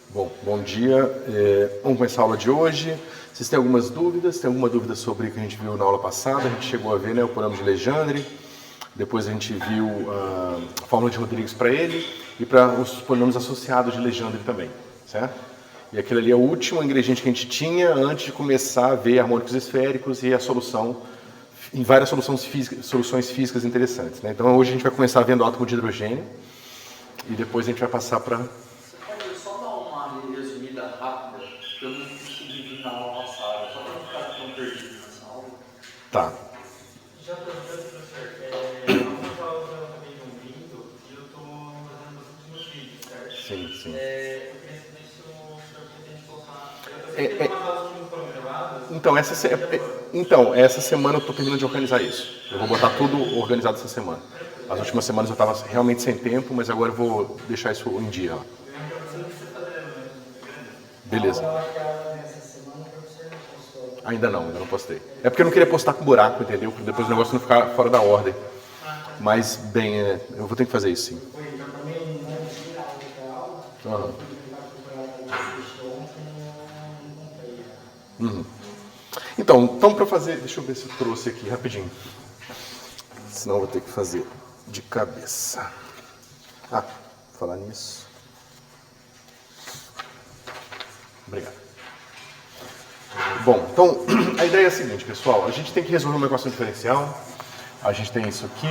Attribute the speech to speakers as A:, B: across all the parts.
A: Bom dia. Vamos começar a aula de hoje. Vocês têm algumas dúvidas? Tem alguma dúvida sobre o que a gente viu na aula passada? A gente chegou a ver, né, o polinomo de Legendre, depois a gente viu a fórmula de Rodrigues para ele e para os polinômios associados de Legendre também, certo? E aquele ali é o último ingrediente que a gente tinha antes de começar a ver harmônicos esféricos e a solução em várias soluções físicas interessantes, né? Então hoje a gente vai começar vendo átomo de hidrogênio e depois a gente vai passar para...
B: Pode só dar uma resumida rápida, que eu não consegui vir na aula passada, só para não ficar tão perdido nessa aula.
A: Tá.
C: Já professor, algumas aulas eu acabei não vindo e eu estou fazendo os últimos vídeos, certo?
A: Sim.
C: Eu queria saber se o senhor pretende colocar... Eu sei que tem umas aulas que não foram gravadas.
A: Então, essa semana eu estou terminando de organizar isso. Eu vou botar tudo organizado essa semana. As últimas semanas eu estava realmente sem tempo, mas agora eu vou deixar isso em dia. Ó. Beleza. Ainda não postei. É porque eu não queria postar com buraco, entendeu? Para depois o negócio não ficar fora da ordem. Mas, bem, eu vou ter que fazer isso sim. Então para fazer, deixa eu ver se eu trouxe aqui rapidinho. Senão eu vou ter que fazer de cabeça. Falar nisso. Obrigado. Bom, então a ideia é a seguinte, pessoal. A gente tem que resolver uma equação diferencial. A gente tem isso aqui.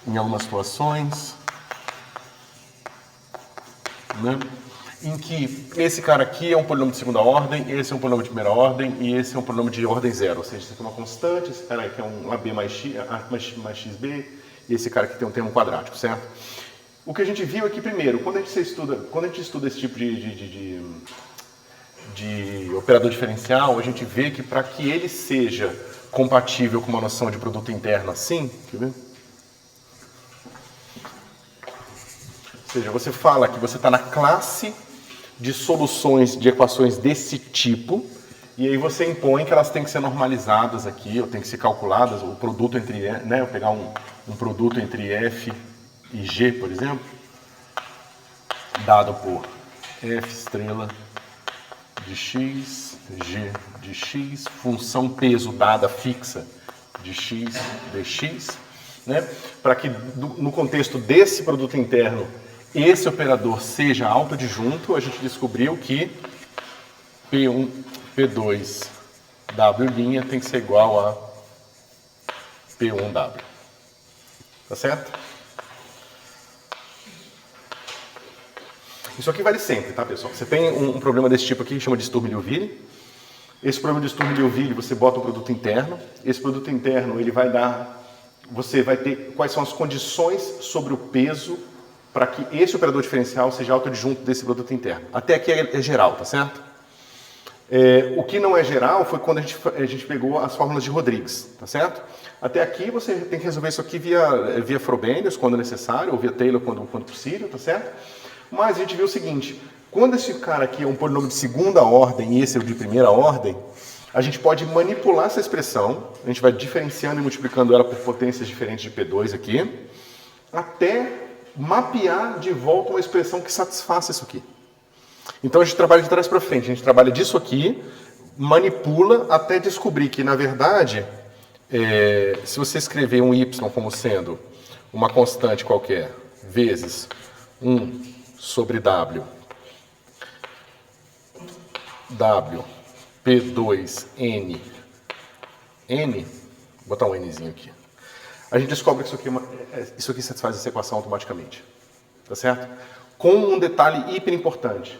A: Em algumas situações. Né? Em que esse cara aqui é um polinômio de segunda ordem, esse é um polinômio de primeira ordem e esse é um polinômio de ordem zero. Ou seja, esse aqui é uma constante, esse cara aqui é um AB mais xb e esse cara aqui tem um termo quadrático, certo? O que a gente viu aqui primeiro, quando a gente estuda esse tipo de operador diferencial, a gente vê que para que ele seja compatível com uma noção de produto interno assim, quer ver? Ou seja, você fala que você está na classe de soluções de equações desse tipo, e aí você impõe que elas têm que ser normalizadas aqui, ou tem que ser calculadas, o produto entre, né, eu pegar um produto entre f e g, por exemplo, dado por f estrela de x, g de x, função peso dada fixa de x dx, né, para que no contexto desse produto interno esse operador seja autoadjunto, a gente descobriu que P1, P2, W' tem que ser igual a P1W. Tá certo? Isso aqui vale sempre, tá, pessoal? Você tem um problema desse tipo aqui que chama de Sturm-Liouville. Esse problema de Sturm-Liouville, você bota um produto interno. Esse produto interno, ele vai dar... Você vai ter quais são as condições sobre o peso para que esse operador diferencial seja autoadjunto desse produto interno. Até aqui é geral, tá certo? O que não é geral foi quando a gente pegou as fórmulas de Rodrigues, tá certo? Até aqui você tem que resolver isso aqui via Frobenius, quando necessário, ou via Taylor, quando possível, tá certo? Mas a gente viu o seguinte, quando esse cara aqui é um polinômio de segunda ordem e esse é o de primeira ordem, a gente pode manipular essa expressão, a gente vai diferenciando e multiplicando ela por potências diferentes de P2 aqui, até mapear de volta uma expressão que satisfaça isso aqui. Então a gente trabalha de trás para frente, a gente trabalha disso aqui, manipula até descobrir que, na verdade, se você escrever um y como sendo uma constante qualquer, vezes 1 sobre w, P2, N, vou botar um Nzinho aqui. A gente descobre que isso aqui satisfaz essa equação automaticamente. Tá certo? Com um detalhe hiper importante.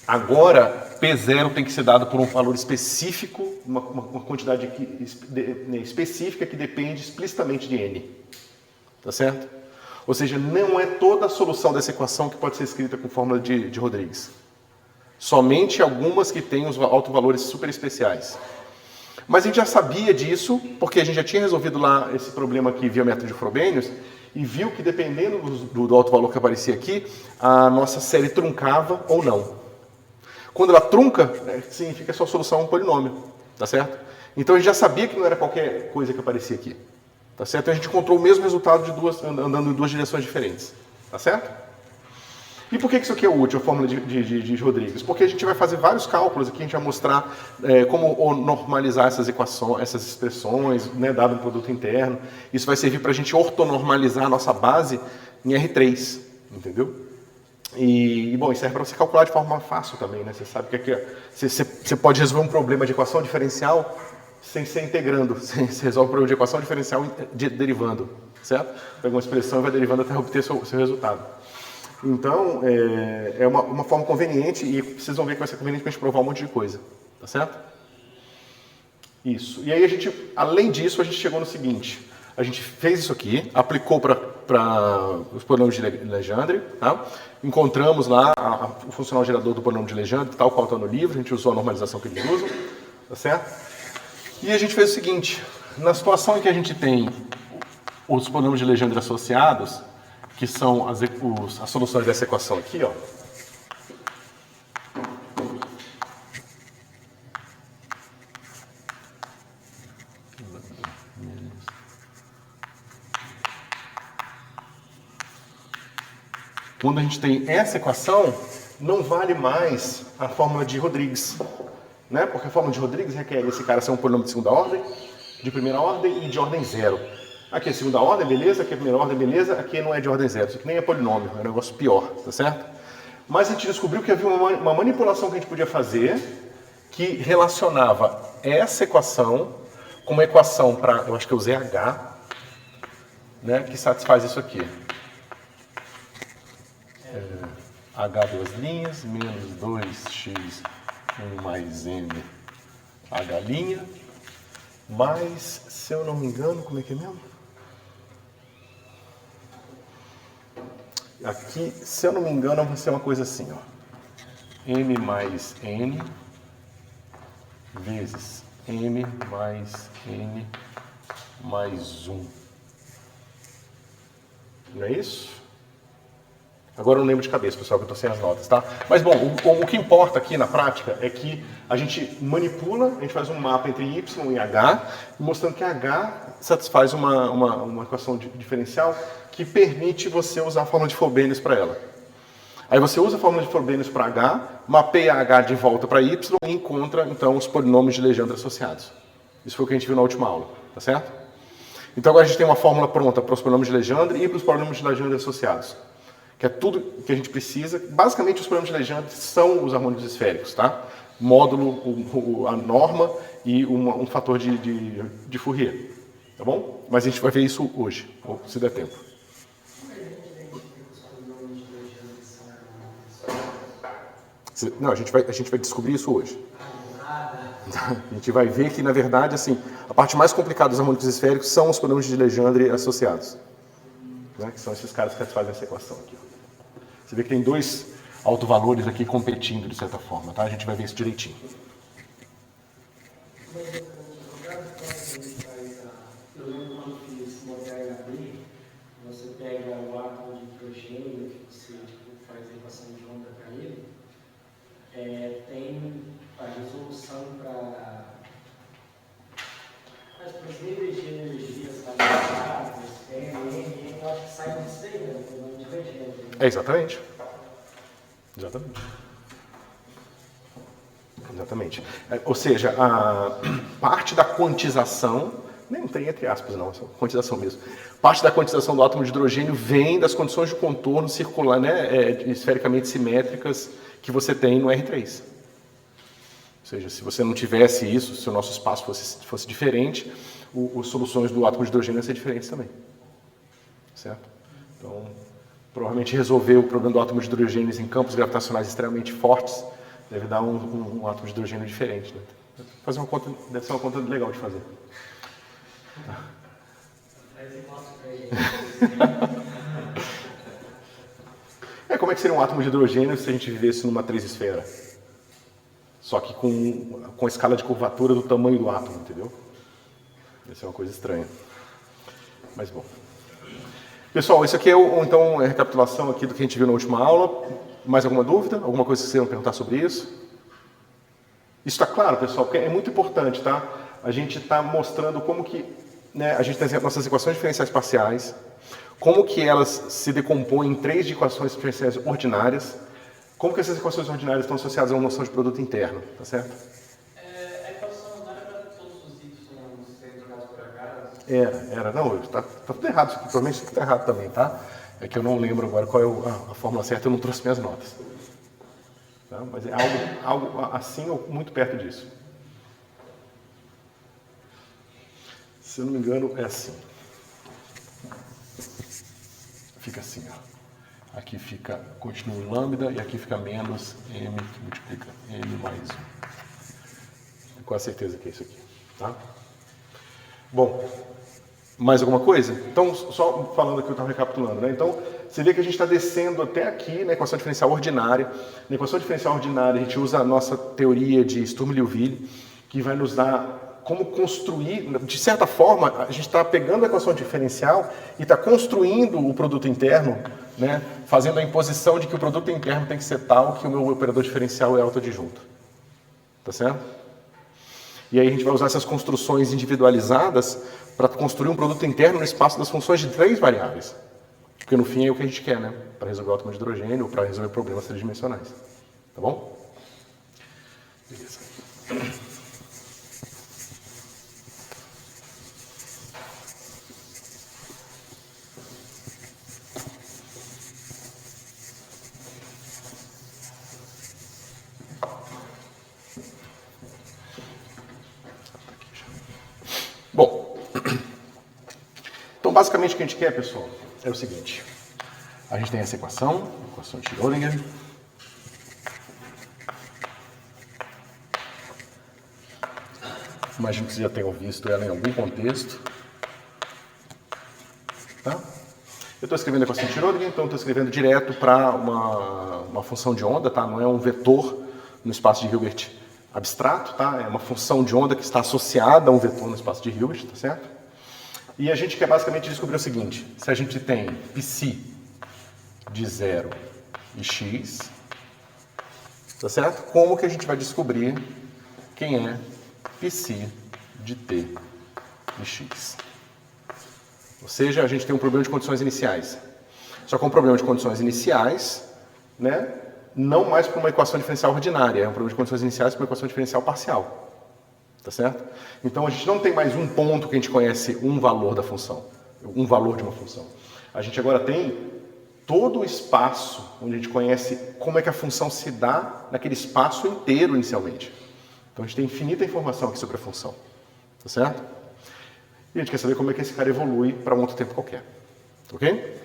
A: Agora, P0 tem que ser dado por um valor específico, uma quantidade específica que depende explicitamente de N. Tá certo? Ou seja, não é toda a solução dessa equação que pode ser escrita com fórmula de Rodrigues. Somente algumas que têm os autovalores super especiais. Mas a gente já sabia disso, porque a gente já tinha resolvido lá esse problema aqui via método de Frobenius, e viu que dependendo do alto valor que aparecia aqui, a nossa série truncava ou não. Quando ela trunca, significa que a sua solução é um polinômio, tá certo? Então a gente já sabia que não era qualquer coisa que aparecia aqui, tá certo? Então a gente encontrou o mesmo resultado andando em duas direções diferentes, tá certo? E por que isso aqui é útil, a fórmula de Rodrigues? Porque a gente vai fazer vários cálculos aqui, a gente vai mostrar como normalizar essas equações, essas expressões, né, dado um produto interno. Isso vai servir para a gente ortonormalizar a nossa base em R3, entendeu? E bom, isso serve para você calcular de forma fácil também, né? Você sabe que aqui, você pode resolver um problema de equação diferencial sem ser integrando. Você resolve o problema de equação diferencial derivando, certo? Pega uma expressão e vai derivando até obter seu resultado. Então, é uma forma conveniente e vocês vão ver que vai ser conveniente para a gente provar um monte de coisa, tá certo? Isso. E aí a gente, além disso, a gente chegou no seguinte, a gente fez isso aqui, aplicou para os polinomios de Legendre, tá? Encontramos lá o funcional gerador do polinômio de Legendre, tal qual está no livro, a gente usou a normalização que eles usam, tá certo? E a gente fez o seguinte, na situação em que a gente tem os polinômios de Legendre associados, que são as soluções dessa equação aqui, ó. Quando a gente tem essa equação, não vale mais a fórmula de Rodrigues, né? Porque a fórmula de Rodrigues requer esse cara ser um polinômio de segunda ordem, de primeira ordem e de ordem zero. Aqui é segunda ordem, beleza, aqui é primeira ordem, beleza, aqui não é de ordem zero, isso aqui nem é polinômio, é um negócio pior, tá certo? Mas a gente descobriu que havia uma manipulação que a gente podia fazer que relacionava essa equação com uma equação para, eu acho que eu usei H, né, que satisfaz isso aqui. H duas linhas, menos 2x 1 mais m H', mais, se eu não me engano, como é que é mesmo? Aqui, se eu não me engano, vai ser uma coisa assim, ó. M mais N vezes M mais N mais 1. Não é isso? Agora eu não lembro de cabeça, pessoal, que eu estou sem as notas, tá? Mas, bom, o que importa aqui na prática é que a gente manipula, a gente faz um mapa entre Y e H, mostrando que H satisfaz uma equação diferencial que permite você usar a fórmula de Frobenius para ela. Aí você usa a fórmula de Frobenius para H, mapeia H de volta para Y e encontra, então, os polinômios de Legendre associados. Isso foi o que a gente viu na última aula, tá certo? Então agora a gente tem uma fórmula pronta para os polinômios de Legendre e para os polinômios de Legendre associados. Que é tudo que a gente precisa. Basicamente, os polinômios de Legendre são os harmônicos esféricos, tá? Módulo, a norma e um fator de Fourier, tá bom? Mas a gente vai ver isso hoje, ou se der tempo. Não, a gente vai descobrir isso hoje. A gente vai ver que, na verdade, assim, a parte mais complicada dos harmônicos esféricos são os polinômios de Legendre associados. Né? Que são esses caras que satisfazem essa equação aqui. Você vê que tem dois autovalores aqui competindo, de certa forma, tá? A gente vai ver isso direitinho.
C: Eu lembro quando fiz moderna B, você pega o átomo de hidrogênio, que você faz a equação de onda para ele, tem a resolução para os níveis de energia estabilizados, eu acho que sai disso aí, né? O nome de hidrogênio.
A: Exatamente. Ou seja, a parte da quantização, nem tem entre aspas não, é só quantização mesmo. Parte da quantização do átomo de hidrogênio vem das condições de contorno circular, né, esfericamente simétricas que você tem no R3. Ou seja, se você não tivesse isso, se o nosso espaço fosse diferente, as soluções do átomo de hidrogênio iam ser diferentes também. Certo? Então, provavelmente resolver o problema do átomo de hidrogênio em campos gravitacionais extremamente fortes deve dar um átomo de hidrogênio diferente. Né? Fazer uma conta, deve ser uma conta legal de fazer. Como é que seria um átomo de hidrogênio se a gente vivesse numa três esfera? Só que com a escala de curvatura do tamanho do átomo, entendeu? Isso é uma coisa estranha. Mas bom. Pessoal, isso aqui é então a recapitulação aqui do que a gente viu na última aula. Mais alguma dúvida? Alguma coisa que vocês queiram perguntar sobre isso? Isso está claro, pessoal? Porque é muito importante, tá? A gente está mostrando como que, né, a gente tem as nossas equações diferenciais parciais, como que elas se decompõem em 3 equações diferenciais ordinárias, como que essas equações ordinárias estão associadas a uma noção de produto interno, tá certo?
C: A equação não era para todos os y serem jogados por acaso?
A: Era, não, tá tudo errado isso aqui, provavelmente isso aqui tá errado também, tá? É que eu não lembro agora qual é a fórmula certa, eu não trouxe minhas notas. Tá? Mas é algo assim ou muito perto disso. Se eu não me engano, é assim. Fica assim, ó. Aqui fica, continua em lambda, e aqui fica menos m que multiplica m mais 1. Tenho quase certeza que é isso aqui, tá? Bom, mais alguma coisa? Então, só falando aqui, eu estava recapitulando, né? Então, você vê que a gente está descendo até aqui na equação diferencial ordinária. Na equação diferencial ordinária, a gente usa a nossa teoria de Sturm-Liouville, que vai nos dar como construir, de certa forma, a gente está pegando a equação diferencial e está construindo o produto interno, né, fazendo a imposição de que o produto interno tem que ser tal que o meu operador diferencial é autoadjunto. Tá certo? E aí a gente vai usar essas construções individualizadas para construir um produto interno no espaço das funções de 3 variáveis. Porque no fim é o que a gente quer, né? Para resolver o átomo de hidrogênio ou para resolver problemas tridimensionais. Tá bom? Beleza. Bom, então basicamente o que a gente quer, pessoal, é o seguinte. A gente tem essa equação de Schrödinger. Imagino que vocês já tenham visto ela em algum contexto. Tá? Eu estou escrevendo a equação de Schrödinger, então estou escrevendo direto para uma função de onda, tá? Não é um vetor no espaço de Hilbert abstrato, tá? É uma função de onda que está associada a um vetor no espaço de Hilbert, tá certo? E a gente quer basicamente descobrir o seguinte: se a gente tem psi de 0 e x, tá certo? Como que a gente vai descobrir quem é psi de t e x? Ou seja, a gente tem um problema de condições iniciais. Só que é um problema de condições iniciais, né? Não mais para uma equação diferencial ordinária, é um problema de condições iniciais para uma equação diferencial parcial. Tá certo? Então a gente não tem mais um ponto que a gente conhece um valor da função, um valor de uma função. A gente agora tem todo o espaço onde a gente conhece como é que a função se dá naquele espaço inteiro inicialmente. Então a gente tem infinita informação aqui sobre a função. Tá certo? E a gente quer saber como é que esse cara evolui para um outro tempo qualquer. Ok?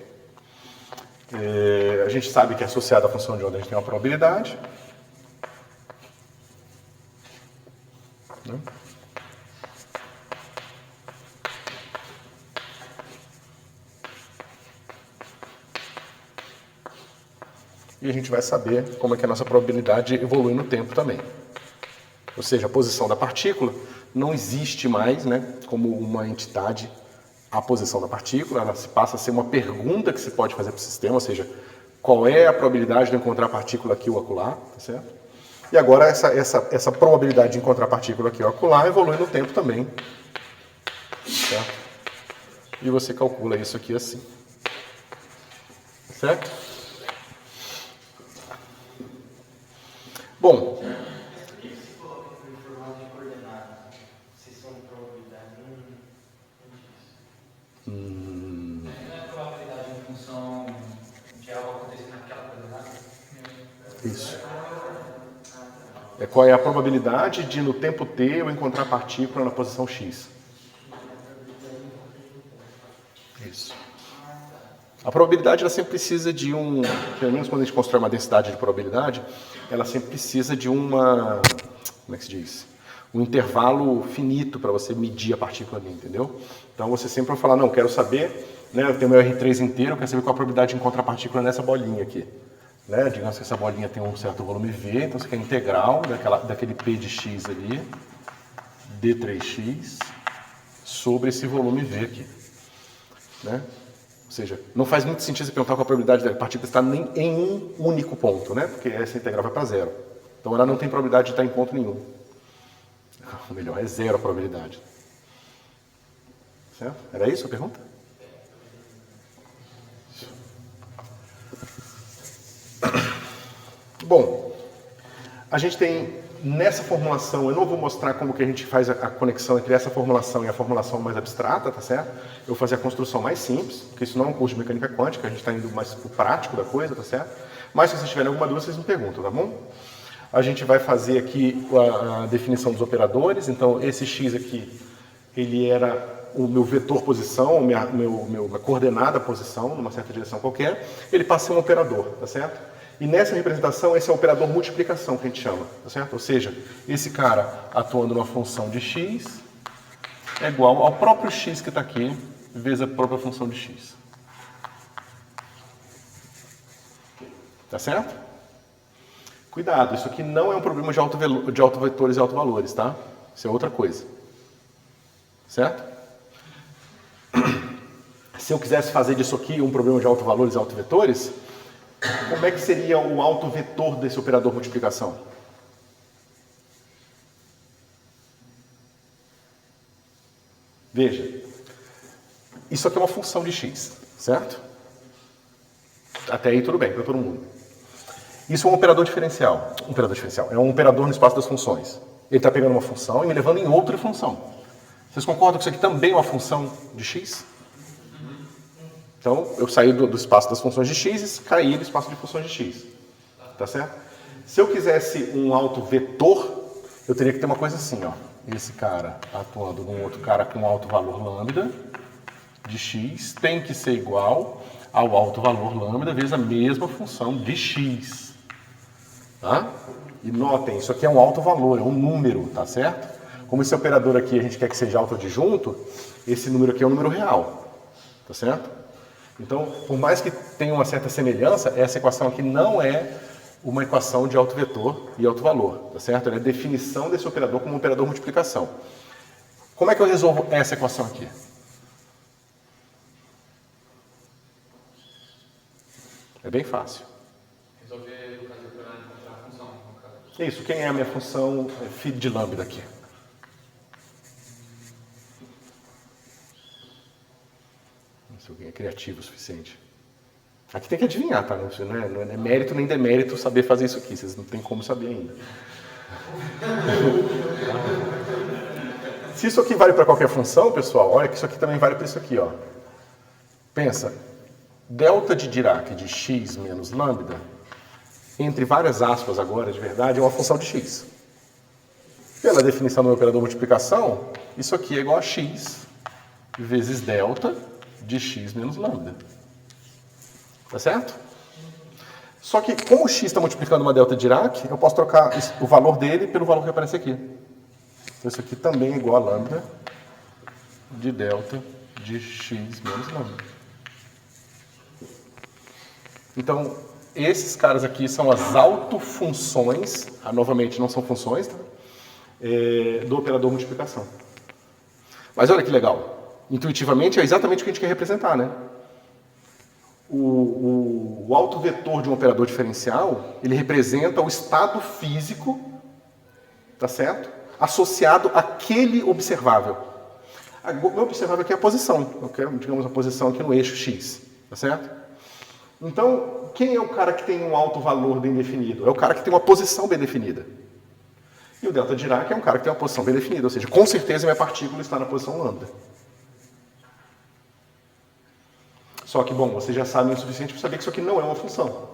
A: A gente sabe que associado à função de onda a gente tem uma probabilidade. Né? E a gente vai saber como é que a nossa probabilidade evolui no tempo também. Ou seja, a posição da partícula não existe mais, né, como uma entidade, a posição da partícula, ela se passa a ser uma pergunta que se pode fazer para o sistema, ou seja, qual é a probabilidade de encontrar a partícula aqui ou acolá, tá certo? E agora essa probabilidade de encontrar a partícula aqui ou acolá evolui no tempo também, certo? E você calcula isso aqui assim, certo? Bom, isso. Qual é a probabilidade de no tempo t eu encontrar a partícula na posição x? Isso. A probabilidade ela sempre precisa de pelo menos quando a gente constrói uma densidade de probabilidade, ela sempre precisa de como é que se diz? Um intervalo finito para você medir a partícula ali, entendeu? Então você sempre vai falar, não, quero saber, né, eu tenho meu R3 inteiro, eu quero saber qual a probabilidade de encontrar a partícula nessa bolinha aqui. Né? Digamos que essa bolinha tem um certo volume V, então você quer integral daquele P de x ali, d3x, sobre esse volume V aqui. Né? Ou seja, não faz muito sentido você perguntar qual a probabilidade da partícula estar em um único ponto, né? Porque essa integral vai para zero. Então ela não tem probabilidade de estar em ponto nenhum. Ou melhor, é zero a probabilidade. Certo? Era isso a pergunta? Bom, a gente tem nessa formulação, eu não vou mostrar como que a gente faz a conexão entre essa formulação e a formulação mais abstrata, tá certo? Eu vou fazer a construção mais simples, porque isso não é um curso de mecânica quântica, a gente está indo mais pro prático da coisa, tá certo? Mas se vocês tiverem alguma dúvida, vocês me perguntam, tá bom? A gente vai fazer aqui a definição dos operadores, então esse x aqui, ele era o meu vetor posição, minha coordenada posição, numa certa direção qualquer, ele passa a ser um operador, tá certo? E nessa representação, esse é o operador multiplicação que a gente chama, tá certo? Ou seja, esse cara atuando numa função de x é igual ao próprio x que está aqui, vezes a própria função de x. Tá certo? Cuidado, isso aqui não é um problema de autovetores e autovalores, tá? Isso é outra coisa. Certo? Se eu quisesse fazer disso aqui um problema de autovalores e autovetores, como é que seria o autovetor desse operador multiplicação? Veja, isso aqui é uma função de x, certo? Até aí tudo bem, para todo mundo. Isso é um operador diferencial. Um operador diferencial é um operador no espaço das funções. Ele está pegando uma função e me levando em outra função. Vocês concordam que isso aqui também é uma função de x? Então, eu saí do espaço das funções de x e caí do espaço de funções de x. Tá certo? Se eu quisesse um autovetor, eu teria que ter uma coisa assim, ó. Esse cara atuando num outro cara com alto valor lambda de x tem que ser igual ao alto valor lambda vezes a mesma função de x. Tá? E notem, isso aqui é um alto valor, é um número, tá certo? Como esse operador aqui a gente quer que seja autoadjunto, esse número aqui é um número real. Tá certo? Então, por mais que tenha uma certa semelhança, essa equação aqui não é uma equação de autovetor e autovalor, tá certo? Ela é a definição desse operador como um operador multiplicação. Como é que eu resolvo essa equação aqui? É bem fácil.
B: Resolver, no caso, encontrar a função, no caso.
A: Isso, quem é a minha função φ de lambda aqui? Se alguém é criativo o suficiente. Aqui tem que adivinhar, tá? Não é mérito nem demérito saber fazer isso aqui. Vocês não tem como saber ainda. Se isso aqui vale para qualquer função, pessoal, olha que isso aqui também vale para isso aqui, ó. Pensa, delta de Dirac de x menos lambda, entre várias aspas agora, de verdade, é uma função de x. Pela definição do meu operador multiplicação, isso aqui é igual a x vezes delta de x menos lambda. Tá certo? Só que, como o x está multiplicando uma delta de Dirac, eu posso trocar o valor dele pelo valor que aparece aqui. Então, isso aqui também é igual a lambda de delta de x menos lambda. Então, esses caras aqui são as autofunções, novamente não são funções, tá? Do operador multiplicação. Mas olha que legal. Intuitivamente é exatamente o que a gente quer representar, né? O autovetor de um operador diferencial, ele representa o estado físico, tá certo? Associado àquele observável. O meu observável aqui é a posição. Eu quero, digamos, a posição aqui no eixo x, tá certo? Então, quem é o cara que tem um alto valor bem definido? É o cara que tem uma posição bem definida. E o delta Dirac é um cara que tem uma posição bem definida, ou seja, com certeza minha partícula está na posição lambda. Só que, bom, vocês já sabem o suficiente para saber que isso aqui não é uma função.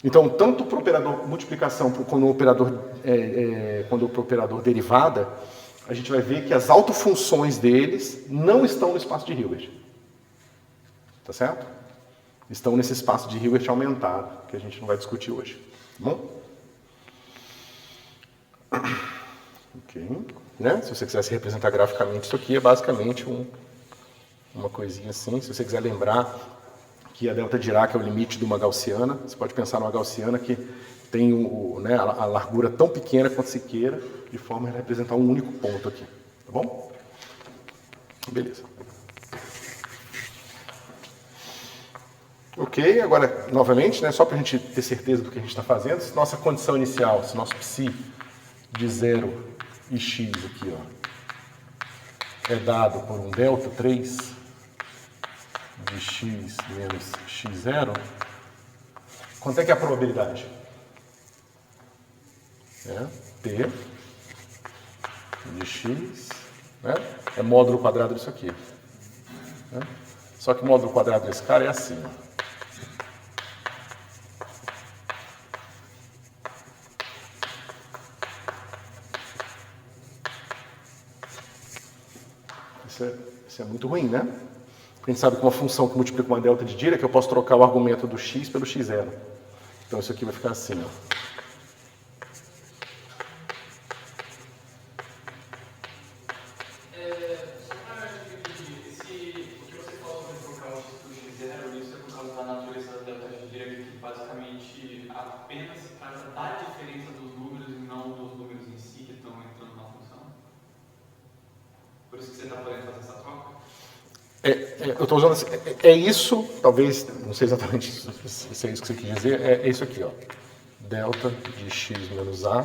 A: Então, tanto para o operador multiplicação quanto para o operador derivada, a gente vai ver que as autofunções deles não estão no espaço de Hilbert. Tá certo? Estão nesse espaço de Hilbert aumentado, que a gente não vai discutir hoje. Tá bom? Ok. Né? Se você quisesse representar graficamente isso aqui, é basicamente uma coisinha assim. Se você quiser lembrar que a delta Dirac é o limite de uma gaussiana, você pode pensar numa gaussiana que tem a largura tão pequena quanto se queira, de forma a representar um único ponto aqui. Tá bom? Beleza. Ok, agora, novamente, né, só para a gente ter certeza do que a gente está fazendo, se nossa condição inicial, se nosso psi de 0 e x aqui, ó, é dado por um delta 3 de x menos x0, Quanto é que é a probabilidade? P de x, né? É módulo quadrado disso aqui. Né? Só que o módulo quadrado desse cara é assim. Ó. Isso é muito ruim, né? Porque a gente sabe que uma função que multiplica uma delta de Dirac, eu posso trocar o argumento do x pelo x0. Então isso aqui vai ficar assim, ó. Eu estou usando assim, isso, talvez, não sei exatamente se é isso que você quis dizer, é isso aqui, ó. Delta de x menos a.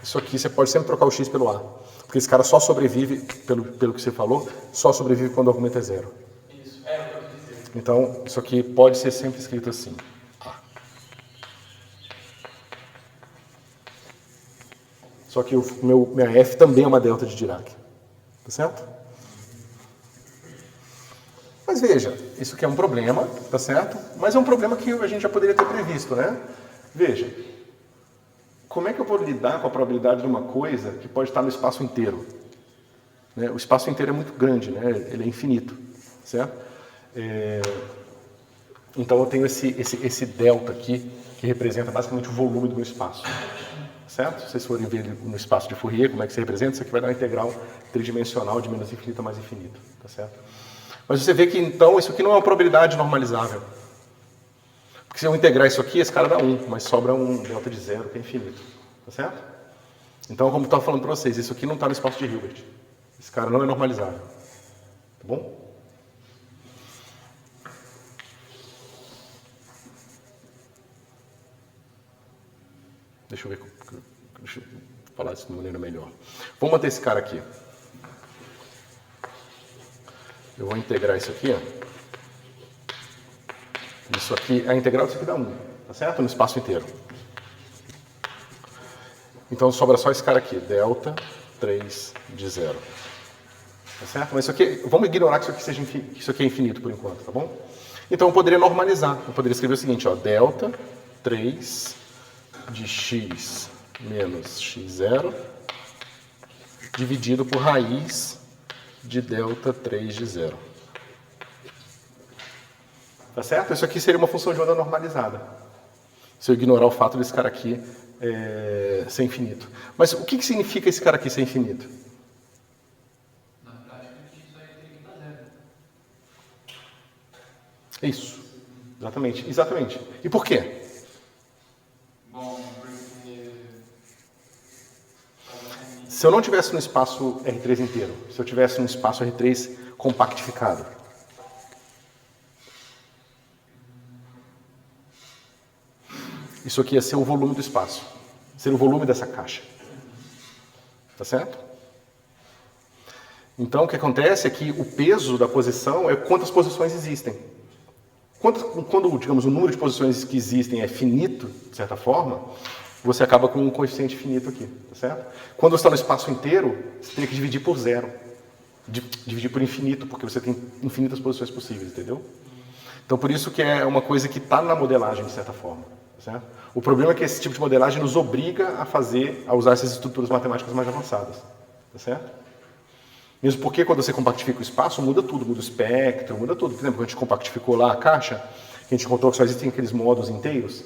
A: Isso aqui você pode sempre trocar o x pelo a. Porque esse cara só sobrevive, pelo que você falou, só sobrevive quando o argumento é zero.
C: Isso, é o que eu quis dizer.
A: Então, isso aqui pode ser sempre escrito assim. A. Só que minha f também é uma delta de Dirac. Tá certo? Mas veja, isso aqui é um problema, tá certo? Mas é um problema que a gente já poderia ter previsto, né? Veja, como é que eu vou lidar com a probabilidade de uma coisa que pode estar no espaço inteiro? Né? O espaço inteiro é muito grande, né? Ele é infinito, certo? Então eu tenho esse delta aqui, que representa basicamente o volume do meu espaço, certo? Se vocês forem ver no espaço de Fourier, como é que se representa, isso aqui vai dar uma integral tridimensional de menos infinito a mais infinito, tá certo? Mas você vê que, então, isso aqui não é uma probabilidade normalizável. Porque se eu integrar isso aqui, esse cara dá 1, mas sobra um delta de 0, que é infinito. Tá certo? Então, como eu estava falando para vocês, isso aqui não está no espaço de Hilbert. Esse cara não é normalizável. Tá bom? Deixa eu ver. Deixa eu falar isso de maneira melhor. Vamos manter esse cara aqui. Eu vou integrar isso aqui, ó. Isso aqui, a integral disso aqui dá 1, tá certo? No espaço inteiro. Então sobra só esse cara aqui, delta 3 de 0. Tá certo? Mas isso aqui, vamos ignorar que isso aqui é infinito por enquanto, tá bom? Então eu poderia normalizar. Eu poderia escrever o seguinte, ó, delta 3 de x menos x0 dividido por raiz de delta 3 de 0. Tá certo? Isso aqui seria uma função de onda normalizada. Se eu ignorar o fato desse cara aqui ser infinito. Mas o que significa esse cara aqui ser infinito?
B: Na prática, isso aí tem que dar zero.
A: Isso. Exatamente. E por quê?
B: Bom, porque...
A: Se eu não tivesse no espaço R3 inteiro, se eu tivesse no espaço R3 compactificado, isso aqui ia ser o volume do espaço, ser o volume dessa caixa. Tá certo? Então o que acontece é que o peso da posição é quantas posições existem. Quando, digamos, o número de posições que existem é finito, de certa forma, você acaba com um coeficiente finito aqui, tá certo? Quando você está no espaço inteiro, você tem que dividir por zero. Dividir por infinito, porque você tem infinitas posições possíveis, entendeu? Então por isso que é uma coisa que está na modelagem, de certa forma. Tá certo? O problema é que esse tipo de modelagem nos obriga a usar essas estruturas matemáticas mais avançadas. Tá certo? Mesmo porque quando você compactifica o espaço, muda tudo, muda o espectro, muda tudo. Por exemplo, quando a gente compactificou lá a caixa, a gente encontrou que só existem aqueles modos inteiros.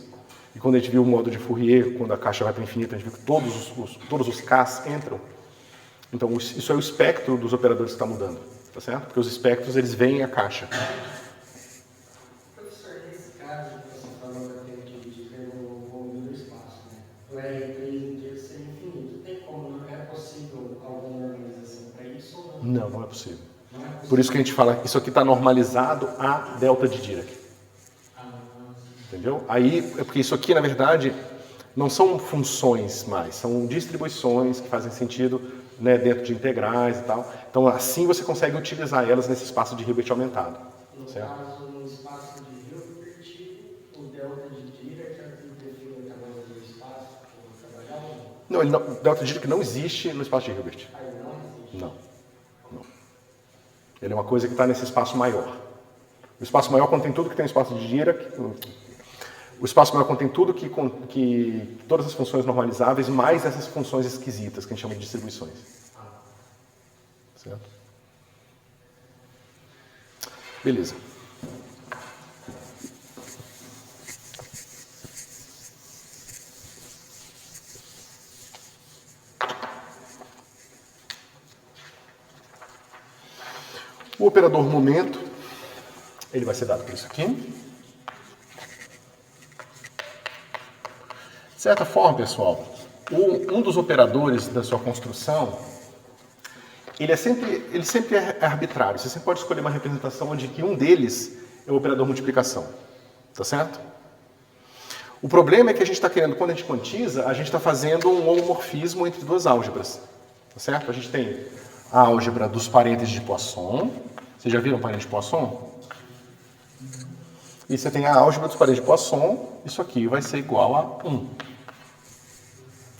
A: E quando a gente viu o modo de Fourier, quando a caixa vai para o infinito, a gente viu que todos os Ks entram. Então isso é o espectro dos operadores que está mudando. Tá certo? Porque os espectros, eles veem a caixa.
C: Professor, nesse caso que você falou da tem que dividir pelo volume do espaço, né? O R3 inteiro seria infinito. Tem como, não é possível alguma normalização para isso ou não?
A: Não é possível. Por isso que a gente fala que isso aqui está normalizado a delta de Dirac. Entendeu? Aí, é porque isso aqui, na verdade, não são funções mais, são distribuições que fazem sentido, né, dentro de integrais e tal. Então, assim você consegue utilizar elas nesse espaço de Hilbert aumentado.
C: No
A: Certo?
C: caso, no espaço de Hilbert, o delta de Dirac
A: Não, ele não, delta dígito que não existe no espaço de Hilbert.
C: Aí não existe.
A: Não. Ele é uma coisa que está nesse espaço maior. O espaço maior contém tudo que tem espaço de Dirac. O espaço maior contém tudo que todas as funções normalizáveis, mais essas funções esquisitas, que a gente chama de distribuições. Certo? Beleza. O operador momento, ele vai ser dado por isso aqui. De certa forma, pessoal, um dos operadores da sua construção, ele sempre é arbitrário. Você sempre pode escolher uma representação onde que um deles é o operador multiplicação. Tá certo? O problema é que a gente está querendo, quando a gente quantiza, a gente está fazendo um homomorfismo entre duas álgebras. Tá certo? A gente tem a álgebra dos parênteses de Poisson. Vocês já viram parênteses de Poisson? E você tem a álgebra dos parênteses de Poisson. Isso aqui vai ser igual a 1.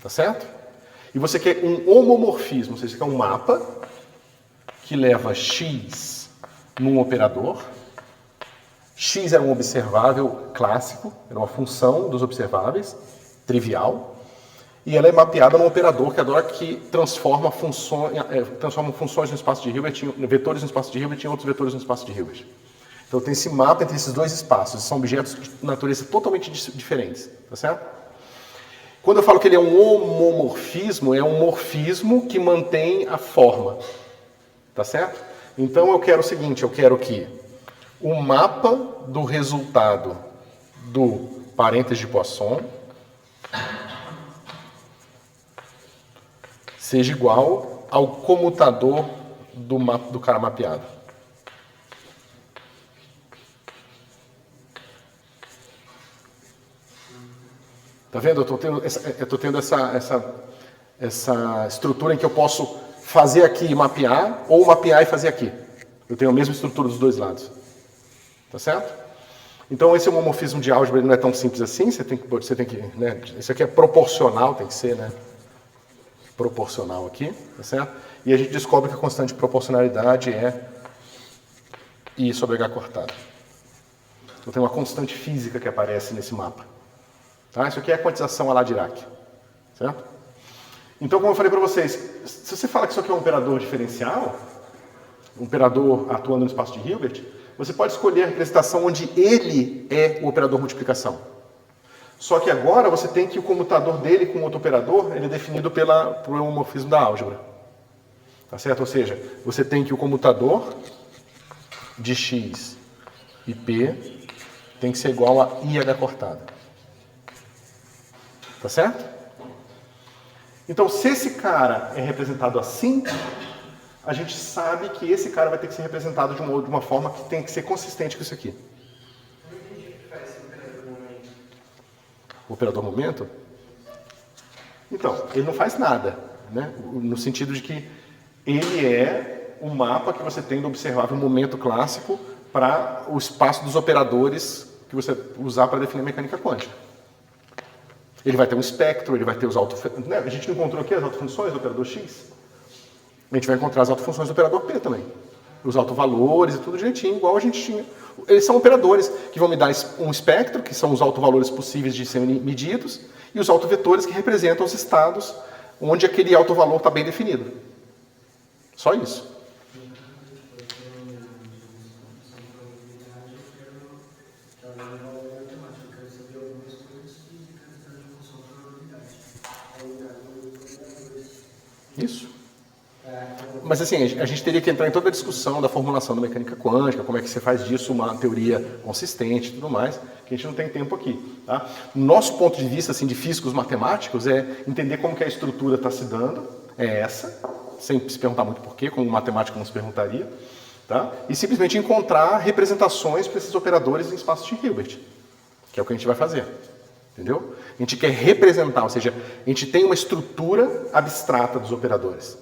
A: Tá certo? E você quer um homomorfismo, ou seja, você quer um mapa que leva x num operador. X era um observável clássico, era uma função dos observáveis, trivial. E ela é mapeada num operador que transforma funções no espaço de Hilbert, vetores no espaço de Hilbert e outros vetores no espaço de Hilbert. Então tem esse mapa entre esses dois espaços. São objetos de natureza totalmente diferentes. Tá certo? Quando eu falo que ele é um homomorfismo, é um morfismo que mantém a forma. Tá certo? Então eu quero o seguinte, eu quero que o mapa do resultado do parênteses de Poisson seja igual ao comutador do cara mapeado. Tá vendo? Eu estou tendo essa estrutura em que eu posso fazer aqui e mapear, ou mapear e fazer aqui. Eu tenho a mesma estrutura dos dois lados. Tá certo? Então esse homomorfismo de álgebra não é tão simples assim, você tem que, né, isso aqui é proporcional, tem que ser, né? Proporcional aqui, tá certo? E a gente descobre que a constante de proporcionalidade é I sobre H cortado. Então tem uma constante física que aparece nesse mapa. Tá? Isso aqui é a quantização a lá Dirac. Certo? Então, como eu falei para vocês, se você fala que isso aqui é um operador diferencial, um operador atuando no espaço de Hilbert, você pode escolher a representação onde ele é o operador multiplicação. Só que agora você tem que o comutador dele com outro operador, ele é definido pelo homomorfismo da álgebra. Tá certo? Ou seja, você tem que o comutador de x e p tem que ser igual a IH cortada. Tá certo? Então, se esse cara é representado assim, a gente sabe que esse cara vai ter que ser representado de uma forma que tem que ser consistente com isso aqui.
C: Eu não entendi o que faz esse operador momento.
A: O operador momento? Então, ele não faz nada, né? No sentido de que ele é o mapa que você tem do observável momento clássico para o espaço dos operadores que você usar para definir a mecânica quântica. Ele vai ter um espectro, ele vai ter os autofunções. Né? A gente não encontrou aqui as autofunções do operador X? A gente vai encontrar as autofunções do operador P também. Os autovalores e tudo direitinho, igual a gente tinha. Eles são operadores que vão me dar um espectro, que são os autovalores possíveis de serem medidos, e os autovetores que representam os estados onde aquele autovalor está bem definido. Só isso. Isso. Mas assim, a gente teria que entrar em toda a discussão da formulação da mecânica quântica, como é que você faz disso uma teoria consistente e tudo mais, que a gente não tem tempo aqui. Tá? Nosso ponto de vista assim, de físicos matemáticos é entender como que a estrutura está se dando, é essa, sem se perguntar muito porquê, como um matemático não se perguntaria, tá? E simplesmente encontrar representações para esses operadores em espaço de Hilbert, que é o que a gente vai fazer. Entendeu? A gente quer representar, ou seja, a gente tem uma estrutura abstrata dos operadores.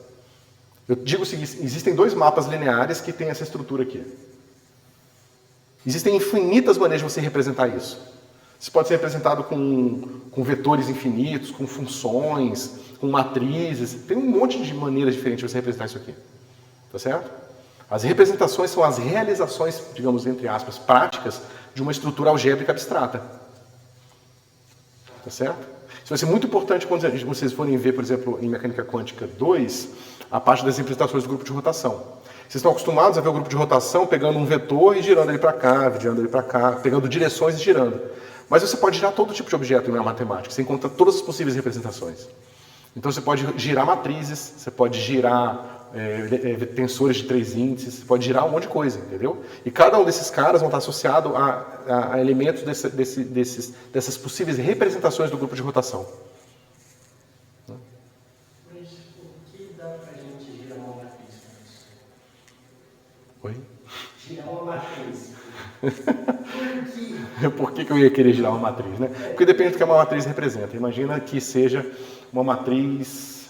A: Eu digo o seguinte, existem dois mapas lineares que têm essa estrutura aqui. Existem infinitas maneiras de você representar isso. Isso pode ser representado com vetores infinitos, com funções, com matrizes. Tem um monte de maneiras diferentes de você representar isso aqui. Tá certo? As representações são as realizações, digamos, entre aspas, práticas de uma estrutura algébrica abstrata. Tá certo? Isso vai ser muito importante quando vocês forem ver, por exemplo, em Mecânica Quântica 2, a parte das representações do grupo de rotação. Vocês estão acostumados a ver o grupo de rotação pegando um vetor e girando ele para cá, girando ele para cá, pegando direções e girando. Mas você pode girar todo tipo de objeto em uma matemática, você encontra todas as possíveis representações. Então você pode girar matrizes, você pode girar tensores de 3 índices, você pode girar um monte de coisa, entendeu? E cada um desses caras vão estar associado a elementos dessas possíveis representações do grupo de rotação.
C: Mas o que dá pra gente girar uma matriz com isso?
A: Oi?
C: Girar uma matriz.
A: Por que eu ia querer girar uma matriz, né? Porque depende do que uma matriz representa. Imagina que seja uma matriz...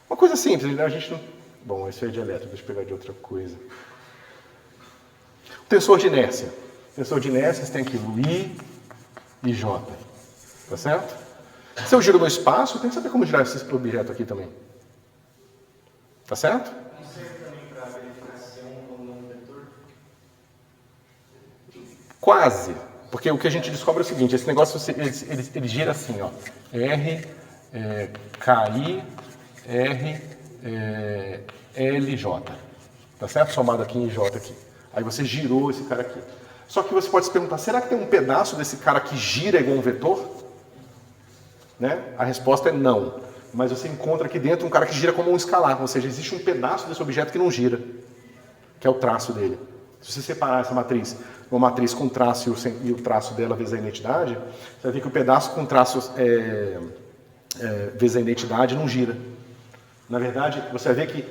A: Uma coisa simples, né? A gente não... Bom, isso é de elétrico, deixa eu pegar de outra coisa. O tensor de inércia. O tensor de inércia, você tem aqui o I e J. Tá certo? Se eu giro no espaço, eu tenho que saber como girar esse objeto aqui também. Tá certo?
C: Não serve também para verificação como um vetor?
A: Quase. Porque o que a gente descobre é o seguinte, esse negócio ele gira assim, ó. R, KI, R, LJ. Tá certo? Somado aqui em J aqui. Aí você girou esse cara aqui. Só que você pode se perguntar, será que tem um pedaço desse cara que gira igual um vetor? Né? A resposta é não. Mas você encontra aqui dentro um cara que gira como um escalar. Ou seja, existe um pedaço desse objeto que não gira. Que é o traço dele. Se você separar essa matriz, uma matriz com traço e o traço dela vezes a identidade, você vai ver que o pedaço com traço vezes a identidade não gira. Na verdade, você vai ver que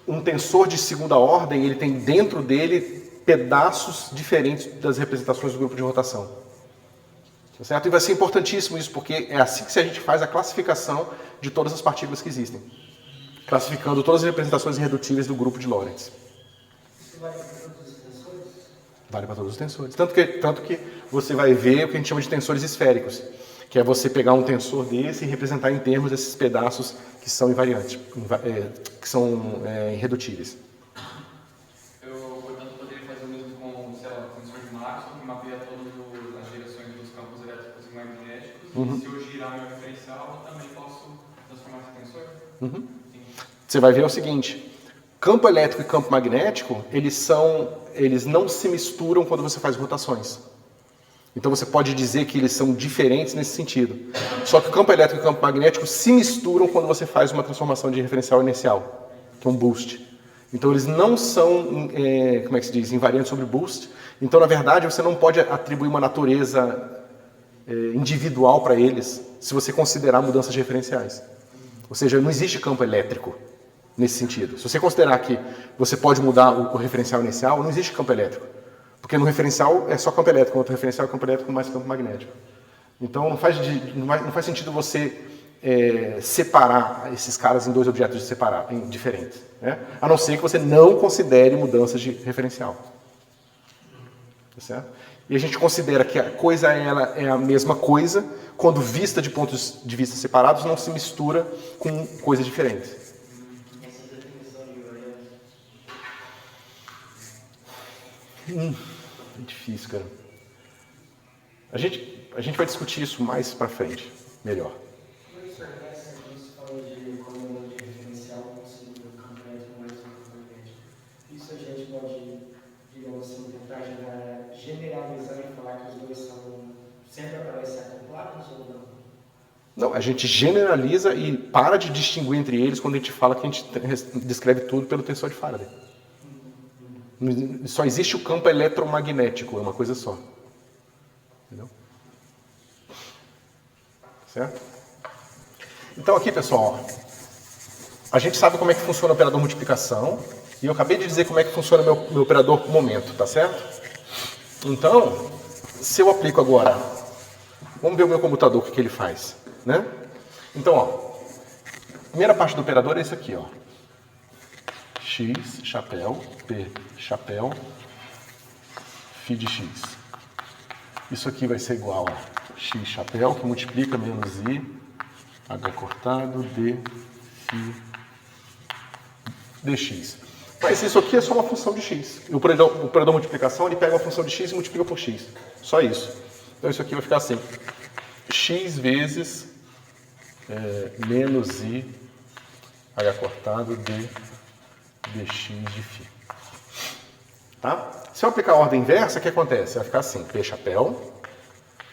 A: um tensor de segunda ordem, ele tem dentro dele pedaços diferentes das representações do grupo de rotação. Tá certo? E vai ser importantíssimo isso, porque é assim que a gente faz a classificação de todas as partículas que existem. Classificando todas as representações irredutíveis do grupo de Lorentz.
C: Isso vale para todos os tensores?
A: Vale para todos os tensores. Tanto que você vai ver o que a gente chama de tensores esféricos, que é você pegar um tensor desse e representar em termos desses pedaços que são invariantes, que são irredutíveis.
B: Eu, portanto, poderia fazer o mesmo com, sei lá, o tensor de Maxwell, que mapeia todas as direções dos campos elétricos e magnéticos.
A: Uhum.
B: E se eu girar meu referencial, eu também posso transformar esse tensor?
A: Uhum. Você vai ver o seguinte, campo elétrico e campo magnético, eles não se misturam quando você faz rotações. Então você pode dizer que eles são diferentes nesse sentido. Só que o campo elétrico e o campo magnético se misturam quando você faz uma transformação de referencial inercial, que é um boost. Então eles não são, como é que se diz, invariantes sobre boost. Então, na verdade, você não pode atribuir uma natureza individual para eles se você considerar mudanças de referenciais. Ou seja, não existe campo elétrico nesse sentido. Se você considerar que você pode mudar o referencial inercial, não existe campo elétrico. Porque no referencial é só campo elétrico, no outro referencial é campo elétrico mais campo magnético. Então não faz sentido você separar esses caras em dois objetos diferentes. Né? A não ser que você não considere mudanças de referencial. Tá certo? E a gente considera que a coisa ela é a mesma coisa quando vista de pontos de vista separados não se mistura com coisas diferentes.
C: Essa definição de invariante.
A: É difícil, cara. A gente vai discutir isso mais pra frente, melhor.
C: Como isso acontece quando se fala de comando de referencial conseguindo o campo elétrico mais o campo magnético? Isso a gente pode, digamos assim, tentar generalizar e falar que os dois sempre aparecem acoplados ou não?
A: Não, a gente generaliza e para de distinguir entre eles quando a gente fala que a gente descreve tudo pelo tensor de Faraday. Só existe o campo eletromagnético, é uma coisa só. Entendeu? Certo? Então aqui, pessoal, a gente sabe como é que funciona o operador multiplicação e eu acabei de dizer como é que funciona o meu operador momento, tá certo? Então, se eu aplico agora, vamos ver o meu computador, o que ele faz, né? Então, ó, a primeira parte do operador é isso aqui, ó. X, chapéu, P, chapéu, phi de X. Isso aqui vai ser igual a x chapéu, que multiplica menos i, h cortado, d, φ, dx. Mas isso aqui é só uma função de x. O operador multiplicação, ele pega uma função de x e multiplica por x. Só isso. Então isso aqui vai ficar assim. X vezes menos i, h cortado, d, dx de φ. Tá? Se eu aplicar a ordem inversa, o que acontece? Vai ficar assim, P chapéu,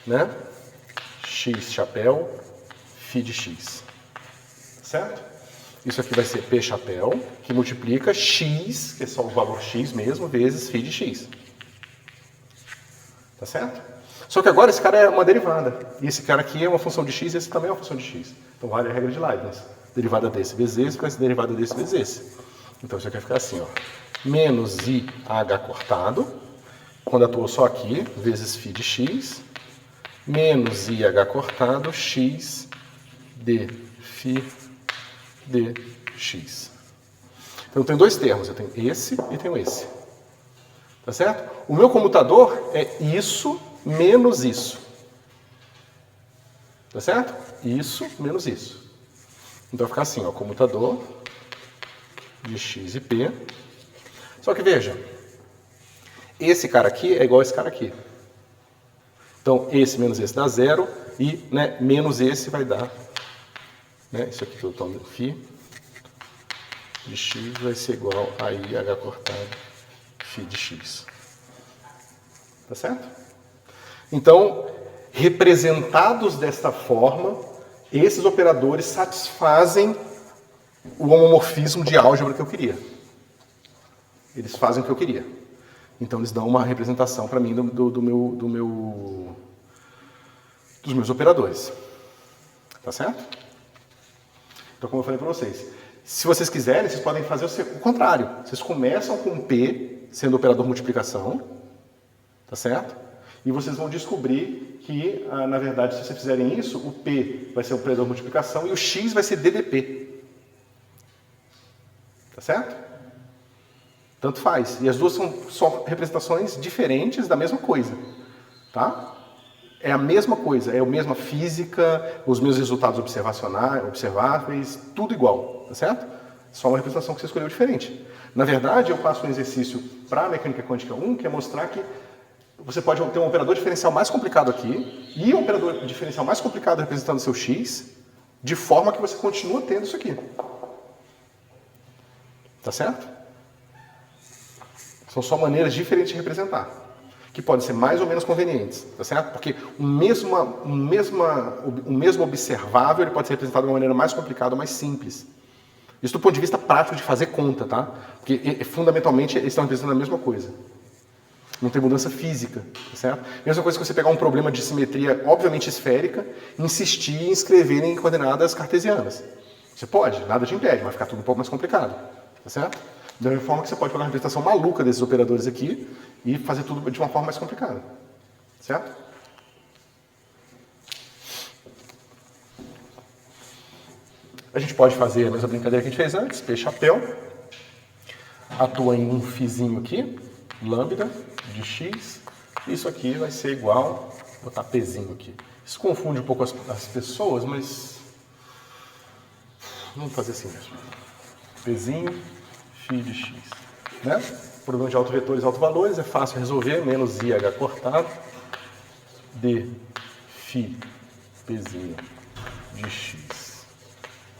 A: né? X chapéu, φ de x. Certo? Isso aqui vai ser P chapéu, que multiplica x, que é só o valor x mesmo, vezes φ de x. Tá certo? Só que agora esse cara é uma derivada. E esse cara aqui é uma função de x e esse também é uma função de x. Então vale a regra de Leibniz. Derivada desse vezes esse, vai ser derivada desse vezes esse. Então isso aqui vai ficar assim, ó. Menos i h cortado, quando atuou só aqui, vezes φ de x, menos i h cortado, x d φ dx. Então eu tenho dois termos, eu tenho esse e tenho esse. Tá certo? O meu comutador é isso menos isso. Tá certo? Isso menos isso. Então vai ficar assim, ó, comutador de x e p. Só que veja, esse cara aqui é igual a esse cara aqui. Então esse menos esse dá zero e, né, menos esse vai dar, né, isso aqui que eu tomo φ de x vai ser igual a i h cortado φ de x. Tá certo? Então, representados desta forma, esses operadores satisfazem o homomorfismo de álgebra que eu queria. Eles fazem o que eu queria. Então, eles dão uma representação para mim dos meus operadores. Tá certo? Então, como eu falei para vocês, se vocês quiserem, vocês podem fazer o contrário. Vocês começam com P sendo operador multiplicação, tá certo? E vocês vão descobrir que, na verdade, se vocês fizerem isso, o P vai ser o operador multiplicação e o X vai ser DDP. Tá certo? Tanto faz. E as duas são só representações diferentes da mesma coisa. Tá? É a mesma coisa, é a mesma física, os mesmos resultados observáveis, tudo igual, tá certo? Só uma representação que você escolheu diferente. Na verdade, eu passo um exercício para a mecânica quântica 1, que é mostrar que você pode ter um operador diferencial mais complicado aqui e um operador diferencial mais complicado representando o seu x, de forma que você continua tendo isso aqui. Tá certo? São só maneiras diferentes de representar, que podem ser mais ou menos convenientes, tá certo? Porque o mesmo observável ele pode ser representado de uma maneira mais complicada ou mais simples. Isso do ponto de vista prático de fazer conta, tá? Porque fundamentalmente eles estão representando a mesma coisa. Não tem mudança física, tá certo? Mesma coisa que você pegar um problema de simetria obviamente esférica e insistir em escrever em coordenadas cartesianas. Você pode, nada te impede, vai ficar tudo um pouco mais complicado, tá certo? Da mesma forma que você pode pegar uma representação maluca desses operadores aqui e fazer tudo de uma forma mais complicada, certo? A gente pode fazer a mesma brincadeira que a gente fez antes, P chapéu, atua em um fizinho aqui, lambda de x, isso aqui vai ser igual, vou botar Pzinho aqui. Isso confunde um pouco as pessoas, mas vamos fazer assim mesmo. Pzinho, φ de x. Né? Problema de autovetores e autovalores, é fácil resolver, menos i h cortado, d φ Pzinho de x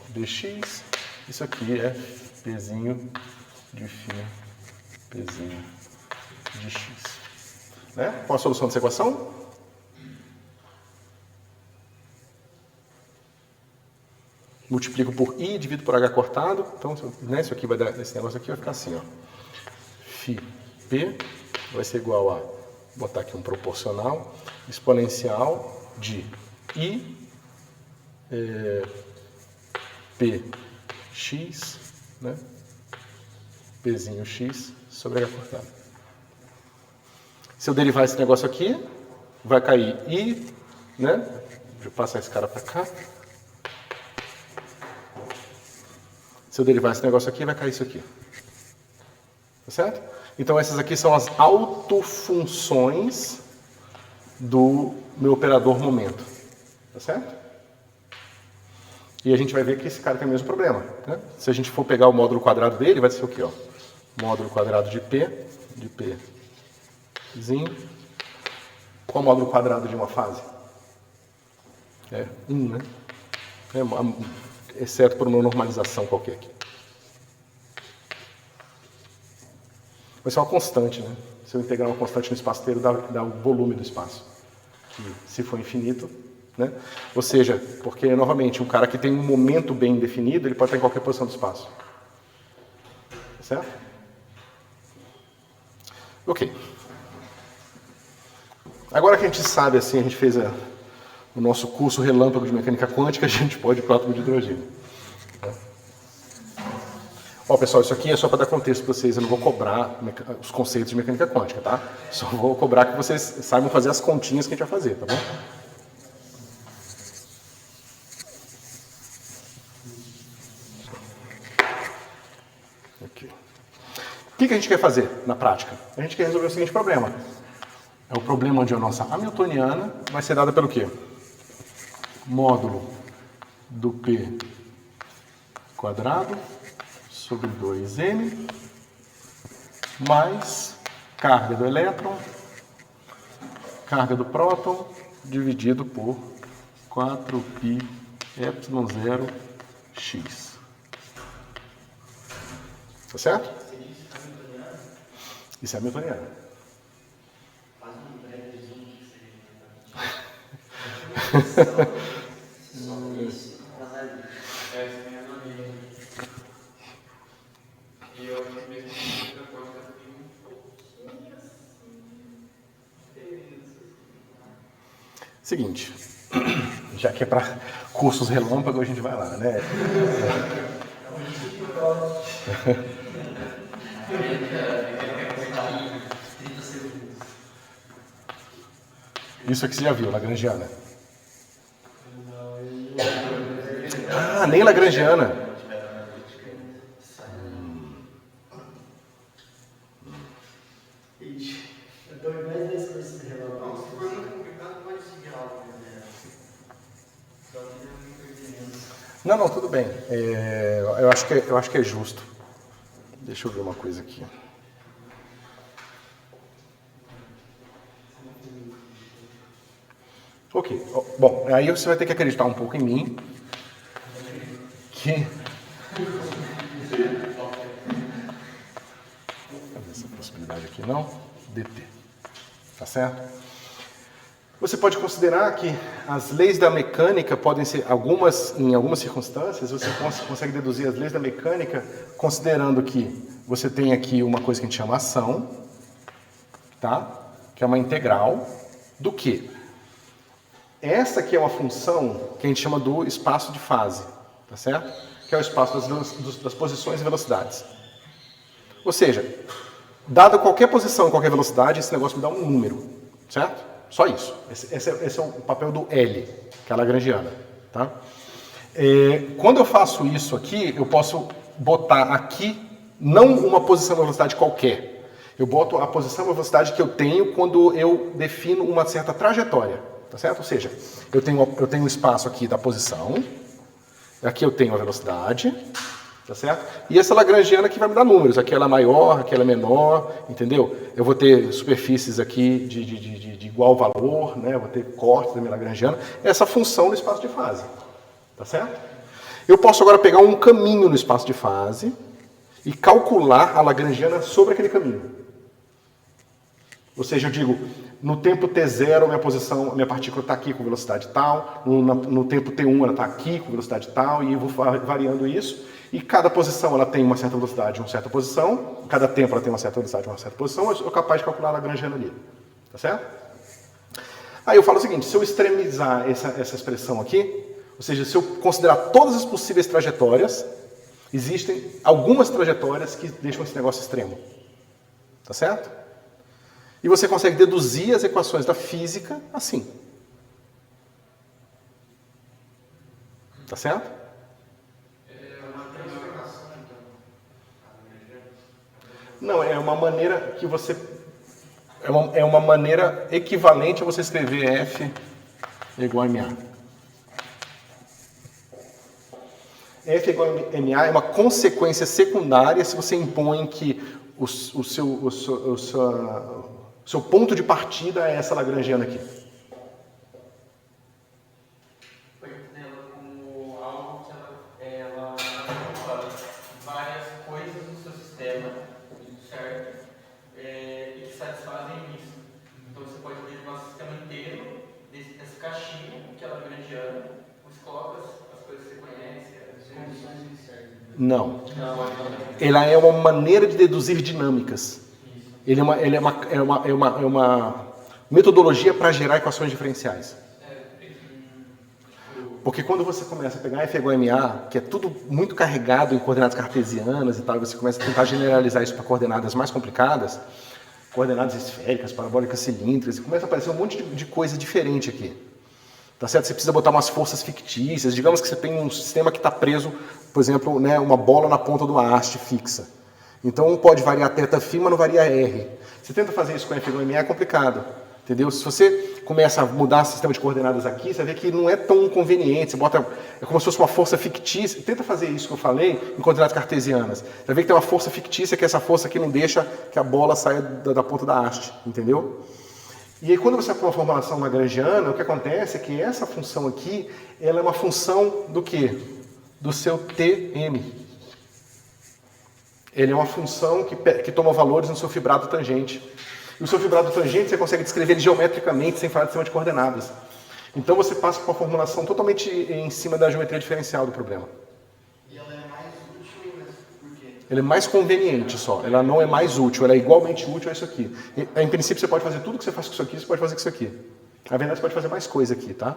A: dx, isso aqui é Pzinho de φ Pzinho de x. Né? Qual a solução dessa equação? Multiplico por i, divido por h cortado. Então, né, isso aqui vai dar, esse negócio aqui vai ficar assim, ó. Φ p vai ser igual a, vou botar aqui um proporcional, exponencial de i px, né? Pzinho x sobre h cortado. Se eu derivar esse negócio aqui, vai cair i, né? Deixa eu passar esse cara para cá. Se eu derivar esse negócio aqui, vai cair isso aqui. Tá certo? Então essas aqui são as autofunções do meu operador momento. Tá certo? E a gente vai ver que esse cara tem o mesmo problema. Né? Se a gente for pegar o módulo quadrado dele, vai ser o quê? Ó? Módulo quadrado de Pzinho. Qual é o módulo quadrado de uma fase? É 1, né? Exceto por uma normalização qualquer aqui. Vai ser uma constante, né? Se eu integrar uma constante no espaço inteiro, dá o volume do espaço. Que, se for infinito, né? Ou seja, porque, novamente, um cara que tem um momento bem definido, ele pode estar em qualquer posição do espaço. Certo? Ok. Agora que a gente sabe, assim, a gente fez o nosso curso relâmpago de mecânica quântica, a gente pode ir para o átomo de hidrogênio. Ó, pessoal, isso aqui é só para dar contexto para vocês, eu não vou cobrar os conceitos de mecânica quântica, tá? Só vou cobrar que vocês saibam fazer as continhas que a gente vai fazer, tá bom? Aqui. O que a gente quer fazer na prática? A gente quer resolver o seguinte problema. É o problema onde a nossa hamiltoniana vai ser dada pelo quê? Módulo do P quadrado sobre 2m mais carga do elétron, carga do próton, dividido por 4πε0x. Tá certo? Isso é hamiltoniano.
C: Faz um breve resumo que
B: E eu acho que mesmo que outra coisa tem um pouquinho
A: Seguinte, já que é para cursos relâmpago, a gente vai lá, né? Isso aqui você já viu, Lagrangiana. Ah, nem Lagrangiana.
C: Eu estou em mais 10 cursos de relâmpago.
B: Não, se for muito complicado, pode seguir algo, né? Só que não me entendimento.
A: Não, tudo bem. Eu acho que é justo. Deixa eu ver uma coisa aqui. Ok. Bom, aí você vai ter que acreditar um pouco em mim. Que... essa possibilidade aqui não. dt. Tá certo? Você pode considerar que as leis da mecânica podem ser, em algumas circunstâncias, você consegue deduzir as leis da mecânica considerando que você tem aqui uma coisa que a gente chama ação, tá? Que é uma integral do quê? Essa aqui é uma função que a gente chama do espaço de fase, tá certo? Que é o espaço das posições e velocidades. Ou seja, dada qualquer posição e qualquer velocidade, esse negócio me dá um número, certo? Só isso. Esse é o papel do L, que é a lagrangiana. Tá? Quando eu faço isso aqui, eu posso botar aqui não uma posição e velocidade qualquer. Eu boto a posição e velocidade que eu tenho quando eu defino uma certa trajetória. Tá certo? Ou seja, eu tenho um espaço aqui da posição, aqui eu tenho a velocidade, tá certo? E essa lagrangiana aqui vai me dar números. Aqui ela é maior, aqui ela é menor, entendeu? Eu vou ter superfícies aqui de igual valor, né? Eu vou ter cortes da minha lagrangiana. Essa função no espaço de fase, tá certo? Eu posso agora pegar um caminho no espaço de fase e calcular a lagrangiana sobre aquele caminho. Ou seja, eu digo, no tempo t0, a minha partícula está aqui com velocidade tal, no tempo t1 ela está aqui com velocidade tal, e eu vou variando isso. E cada posição ela tem uma certa velocidade, uma certa posição. Cada tempo ela tem uma certa velocidade, uma certa posição. Eu sou capaz de calcular a lagrangiana ali. Tá certo? Aí eu falo o seguinte, se eu extremizar essa expressão aqui, ou seja, se eu considerar todas as possíveis trajetórias, existem algumas trajetórias que deixam esse negócio extremo. Tá certo? E você consegue deduzir as equações da física assim. Tá certo? Não, é uma maneira que você... É uma maneira equivalente a você escrever F igual a MA. F igual a MA é uma consequência secundária se você impõe que o seu ponto de partida é essa lagrangiana aqui.
B: Foi entendendo como algo que ela fala várias coisas do seu sistema, certo? E que satisfazem isso. Então você pode derivar o sistema inteiro dessa caixinha, que é a lagrangiana, você coloca as coisas que você conhece, as condições iniciais.
A: Não. Ela é uma maneira de deduzir dinâmicas. Ele é uma metodologia para gerar equações diferenciais. Porque quando você começa a pegar F igual a MA, que é tudo muito carregado em coordenadas cartesianas e tal, você começa a tentar generalizar isso para coordenadas mais complicadas, coordenadas esféricas, parabólicas cilíndricas, e começa a aparecer um monte de coisa diferente aqui. Tá certo? Você precisa botar umas forças fictícias. Digamos que você tem um sistema que está preso, por exemplo, né, uma bola na ponta de uma haste fixa. Então pode variar θ, mas não varia R. Você tenta fazer isso com F igual a MA, é complicado. Entendeu? Se você começa a mudar o sistema de coordenadas aqui, você vai ver que não é tão conveniente. Você bota, é como se fosse uma força fictícia. Tenta fazer isso que eu falei em coordenadas cartesianas. Você vai ver que tem uma força fictícia, que é essa força que não deixa que a bola saia da ponta da haste. Entendeu? E aí quando você vai para uma formulação lagrangiana, o que acontece é que essa função aqui, ela é uma função do quê? Do seu Tm. Ele é uma função que toma valores no seu fibrado tangente. E o seu fibrado tangente você consegue descrever ele geometricamente sem falar de sistema de coordenadas. Então você passa por uma formulação totalmente em cima da geometria diferencial do problema.
D: E ela é mais útil, mas por quê?
A: Ela é mais conveniente só. Ela não é mais útil, ela é igualmente útil a isso aqui. Em princípio você pode fazer tudo que você faz com isso aqui, você pode fazer com isso aqui. Na verdade você pode fazer mais coisa aqui, tá?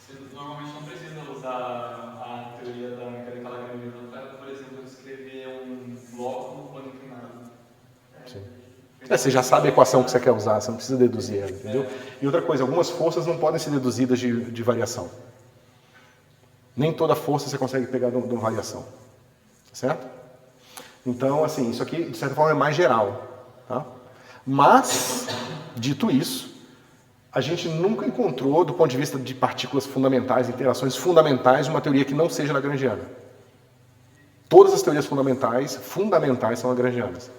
B: Você normalmente não precisa usar a teoria da mecânica lagrangiana para, por exemplo, escrever um bloco no plano inclinado.
A: Sim. Você já sabe a equação que você quer usar, você não precisa deduzir ela, entendeu? E outra coisa, algumas forças não podem ser deduzidas de variação. Nem toda força você consegue pegar de uma variação. Certo? Então, assim, isso aqui, de certa forma, é mais geral. Tá? Mas, dito isso, a gente nunca encontrou, do ponto de vista de partículas fundamentais, interações fundamentais, uma teoria que não seja lagrangiana. Todas as teorias fundamentais são lagrangianas.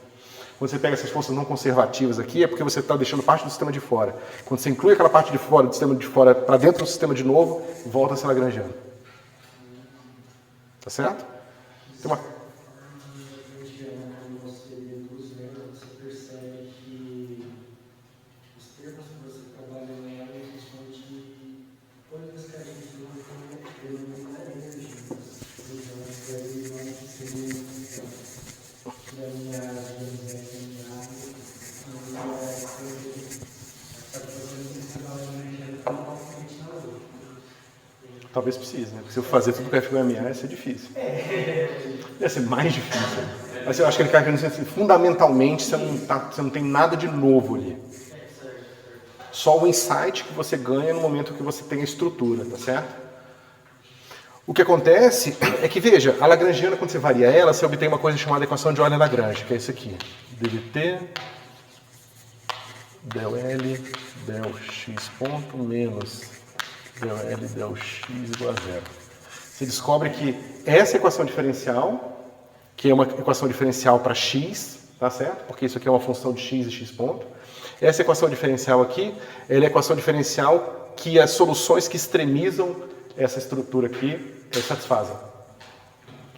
A: Quando você pega essas forças não conservativas aqui, é porque você está deixando parte do sistema de fora. Quando você inclui aquela parte de fora, do sistema de fora para dentro do sistema de novo, volta a ser lagrangiano. Tá certo? Tem uma...
C: Quando você deduz ela, você percebe que os termos que você trabalha nela são de coisas que a gente não denomina energias. Então, as coisas que seriam que a minha
A: Talvez precise, né? Porque se eu fazer tudo com F igual a MA, ia ser difícil. Ia ser mais difícil. Mas eu acho que ele quer dizer assim, fundamentalmente você não tem nada de novo ali. Só o insight que você ganha no momento que você tem a estrutura, tá certo? O que acontece é que, veja, a lagrangiana, quando você varia ela, você obtém uma coisa chamada equação de ordem Lagrange, que é isso aqui. ddt del L del x ponto menos del L del x igual a zero. Você descobre que essa equação diferencial, que é uma equação diferencial para x, tá certo? Porque isso aqui é uma função de x e x ponto. Essa equação diferencial aqui, ela é a equação diferencial que as soluções que extremizam essa estrutura aqui satisfazem.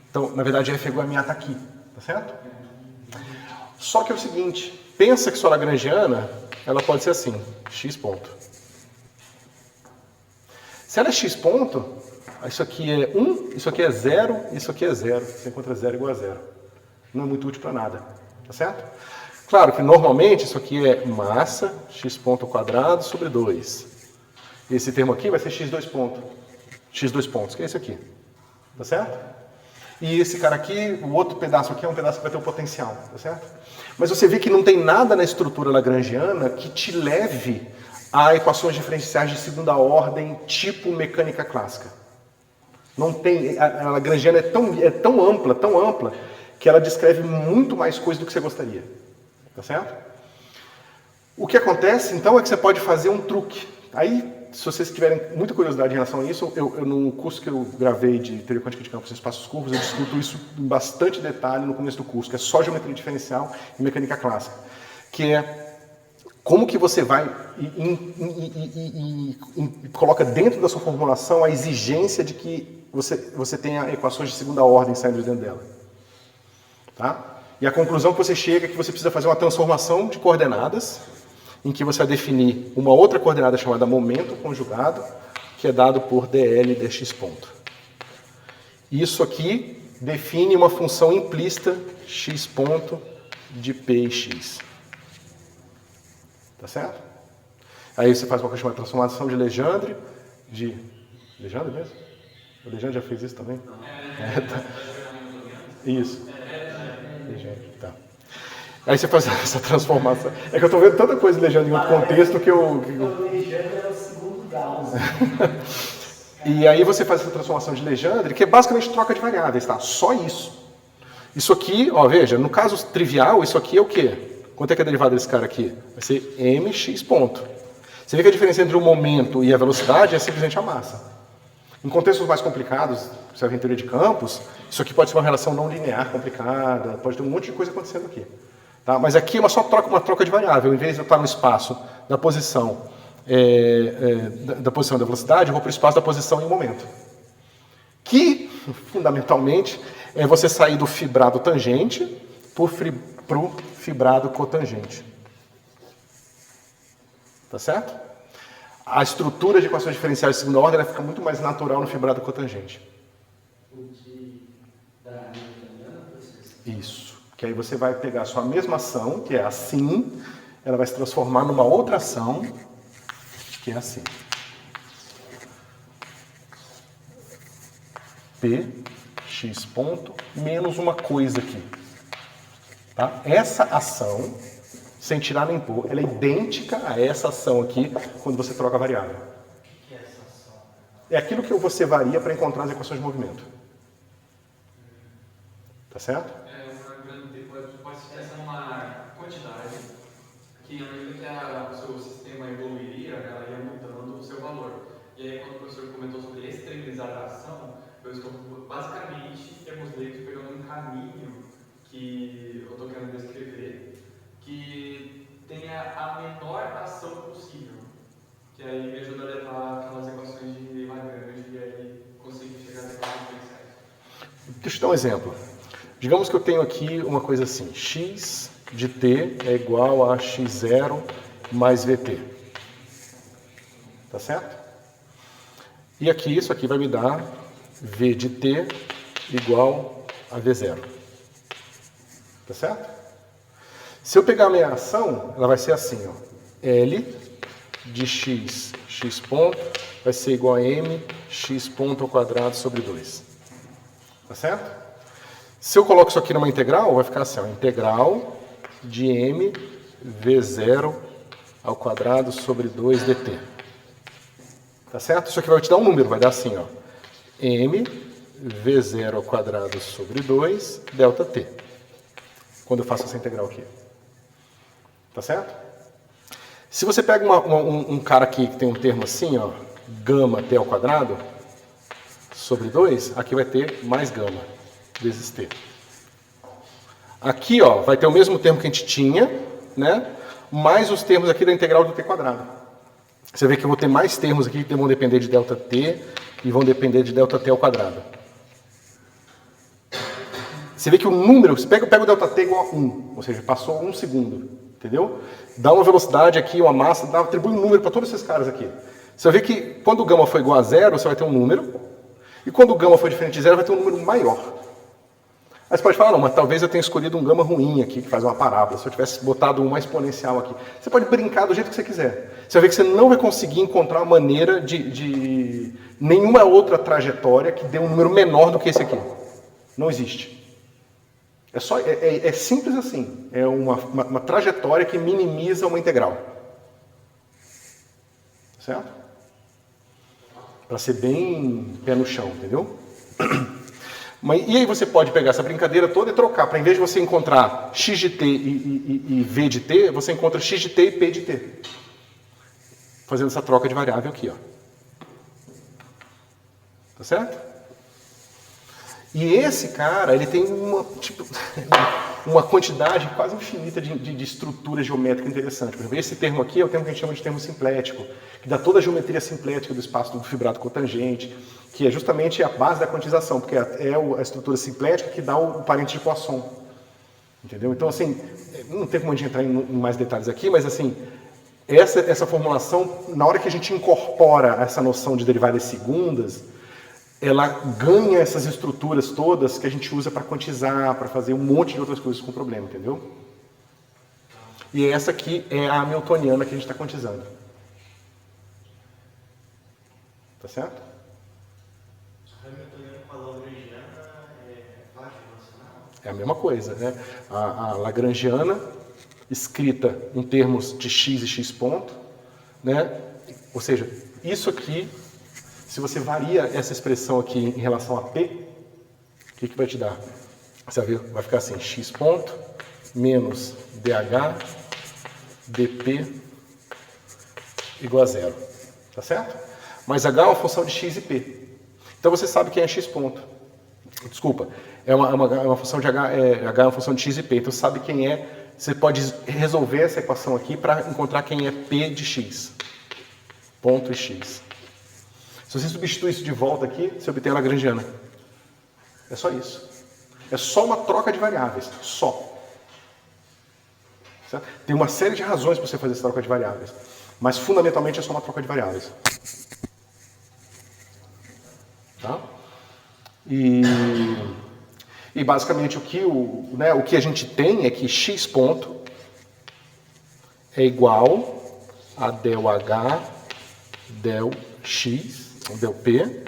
A: Então, na verdade, F igual a MA está aqui, tá certo? Só que é o seguinte, pensa que sua lagrangiana, ela pode ser assim, x ponto. Se ela é x ponto, isso aqui é 1, isso aqui é 0, isso aqui é 0. Você encontra 0 igual a 0. Não é muito útil para nada, tá certo? Claro que normalmente isso aqui é massa, x ponto ao quadrado sobre 2. Esse termo aqui vai ser x2 ponto. x2 pontos, que é esse aqui. Tá certo? E esse cara aqui, o outro pedaço aqui é um pedaço que vai ter o potencial, tá certo? Mas você vê que não tem nada na estrutura lagrangiana que te leve a equações diferenciais de segunda ordem, tipo mecânica clássica. Não tem, a lagrangiana é tão ampla, que ela descreve muito mais coisa do que você gostaria. Tá certo? O que acontece, então, é que você pode fazer um truque. Aí, se vocês tiverem muita curiosidade em relação a isso, no curso que eu gravei de Teoria Quântica de Campos e Espaços Curvos, eu discuto isso em bastante detalhe no começo do curso, que é só geometria diferencial e mecânica clássica. Que é como que você vai e coloca dentro da sua formulação a exigência de que você tenha equações de segunda ordem saindo de dentro dela. Tá? E a conclusão que você chega é que você precisa fazer uma transformação de coordenadas, em que você vai definir uma outra coordenada chamada momento conjugado, que é dado por dl dx ponto. Isso aqui define uma função implícita x ponto de p e x. Tá certo? Aí você faz uma coisa chamada transformação de Legendre, Legendre mesmo? O Legendre já fez isso também? Tá. Isso. Legendre, tá. Aí você faz essa transformação. É que eu estou vendo tanta coisa de Legendre em outro contexto que eu...
C: O Legendre é o segundo Gauss.
A: E aí você faz essa transformação de Legendre, que é basicamente troca de variáveis, tá? Só isso. Isso aqui, ó, veja, no caso trivial, isso aqui é o quê? Quanto é que é a derivada desse cara aqui? Vai ser mx ponto. Você vê que a diferença entre o momento e a velocidade é simplesmente a massa. Em contextos mais complicados, se é em teoria de campos, isso aqui pode ser uma relação não linear complicada, pode ter um monte de coisa acontecendo aqui. Tá? Mas aqui é uma troca de variável. Em vez de eu estar no espaço da posição da posição da velocidade, eu vou para o espaço da posição e o momento. Que, fundamentalmente, é você sair do fibrado tangente para o fibrado cotangente. Tá certo? A estrutura de equações diferenciais de segunda ordem fica muito mais natural no fibrado cotangente. Isso. Que aí você vai pegar a sua mesma ação, que é assim, ela vai se transformar numa outra ação, que é assim. P, x ponto, menos uma coisa aqui. Tá? Essa ação, sem tirar nem pôr, ela é idêntica a essa ação aqui, quando você troca a variável.
B: O que é essa ação?
A: É aquilo que você varia para encontrar as equações de movimento. Tá certo?
B: Pode ser essa uma quantidade que, à medida que o seu sistema evoluiria, ela ia mudando o seu valor. E aí, quando o professor comentou sobre extremizar a ação, eu estou basicamente, em termos leigos, pegando um caminho que eu estou querendo descrever, que tenha a menor ação possível, que aí me ajuda a levar aquelas equações de Lagrange e aí conseguir chegar às equações diferenciais.
A: Deixa eu dar um exemplo. Digamos que eu tenho aqui uma coisa assim, x de t é igual a x0 mais vt. Tá certo? E aqui, isso aqui vai me dar v de t igual a v0. Tá certo? Se eu pegar a minha ação, ela vai ser assim, ó. L de x ponto, vai ser igual a m x ponto ao quadrado sobre 2. Tá certo? Se eu coloco isso aqui numa integral, vai ficar assim, ó, integral de m v0 ao quadrado sobre 2 dt. Tá certo? Isso aqui vai te dar um número, vai dar assim, ó, m v0 ao quadrado sobre 2 delta t. Quando eu faço essa integral aqui. Tá certo? Se você pega um cara aqui que tem um termo assim, ó, gama t ao quadrado sobre 2, aqui vai ter mais gama vezes t. Aqui, ó, vai ter o mesmo termo que a gente tinha, né? Mais os termos aqui da integral do t quadrado. Você vê que eu vou ter mais termos aqui que vão depender de delta t e vão depender de delta t ao quadrado. Você vê que o número, você pega o delta t igual a 1, ou seja, passou 1 segundo, entendeu? Dá uma velocidade aqui, uma massa, atribui um número para todos esses caras aqui. Você vai ver que quando o gama for igual a 0, você vai ter um número, e quando o gama for diferente de 0, vai ter um número maior. Aí você pode falar, não, mas talvez eu tenha escolhido um gama ruim aqui, que faz uma parábola, se eu tivesse botado uma exponencial aqui. Você pode brincar do jeito que você quiser. Você vai ver que você não vai conseguir encontrar uma maneira de nenhuma outra trajetória que dê um número menor do que esse aqui. Não existe. É simples assim. É uma trajetória que minimiza uma integral. Certo? Para ser bem pé no chão, entendeu? E aí você pode pegar essa brincadeira toda e trocar. Para, em vez de você encontrar x de t e v de t, você encontra x de t e p de t. Fazendo essa troca de variável aqui, ó. Tá certo? E esse cara, ele tem uma quantidade quase infinita de estruturas geométricas interessantes. Por exemplo, esse termo aqui é o termo que a gente chama de termo simplético, que dá toda a geometria simplética do espaço do fibrato cotangente, que é justamente a base da quantização, porque é a estrutura simplética que dá o parente de Poisson. Entendeu? Então, assim, não tem como a gente entrar em mais detalhes aqui, mas, assim, essa formulação, na hora que a gente incorpora essa noção de derivadas segundas, ela ganha essas estruturas todas que a gente usa para quantizar, para fazer um monte de outras coisas com o problema, entendeu? E essa aqui é a hamiltoniana que a gente está quantizando. Tá certo?
D: A hamiltoniana com a lagrangiana é fácil de relacionar?
A: É a mesma coisa, né? A lagrangiana, escrita em termos de x e x ponto, né? Ou seja, isso aqui, se você varia essa expressão aqui em relação a p, o que vai te dar? Você vai ver, vai ficar assim, x ponto menos dh dp igual a zero. Tá certo? Mas h é uma função de x e p. Então você sabe quem é x ponto. Desculpa, é uma função de h é uma função de x e p. Então você sabe quem é. Você pode resolver essa equação aqui para encontrar quem é p de x. Ponto e x. Se você substituir isso de volta aqui, você obtém a lagrangiana. É só isso. É só uma troca de variáveis. Só. Certo? Tem uma série de razões para você fazer essa troca de variáveis. Mas fundamentalmente é só uma troca de variáveis. Tá? E basicamente o que a gente tem é que x ponto é igual a del h del x, del p,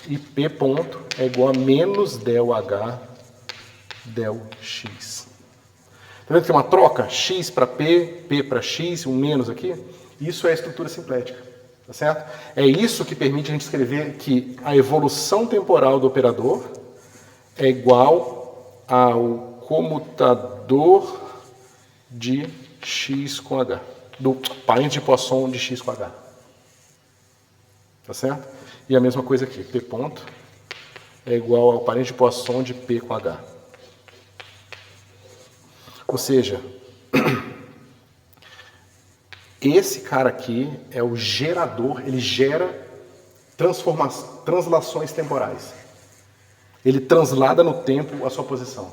A: e p ponto é igual a menos del h del x. Tá vendo que tem uma troca? X para p, p para x, um menos aqui. Isso é a estrutura simplética. Tá certo? É isso que permite a gente escrever que a evolução temporal do operador é igual ao comutador de x com h. Do parente de Poisson de x com h. Tá certo? E a mesma coisa aqui. P ponto é igual ao parente de Poisson de p com h. Ou seja, esse cara aqui é o gerador, ele gera translações temporais. Ele translada no tempo a sua posição.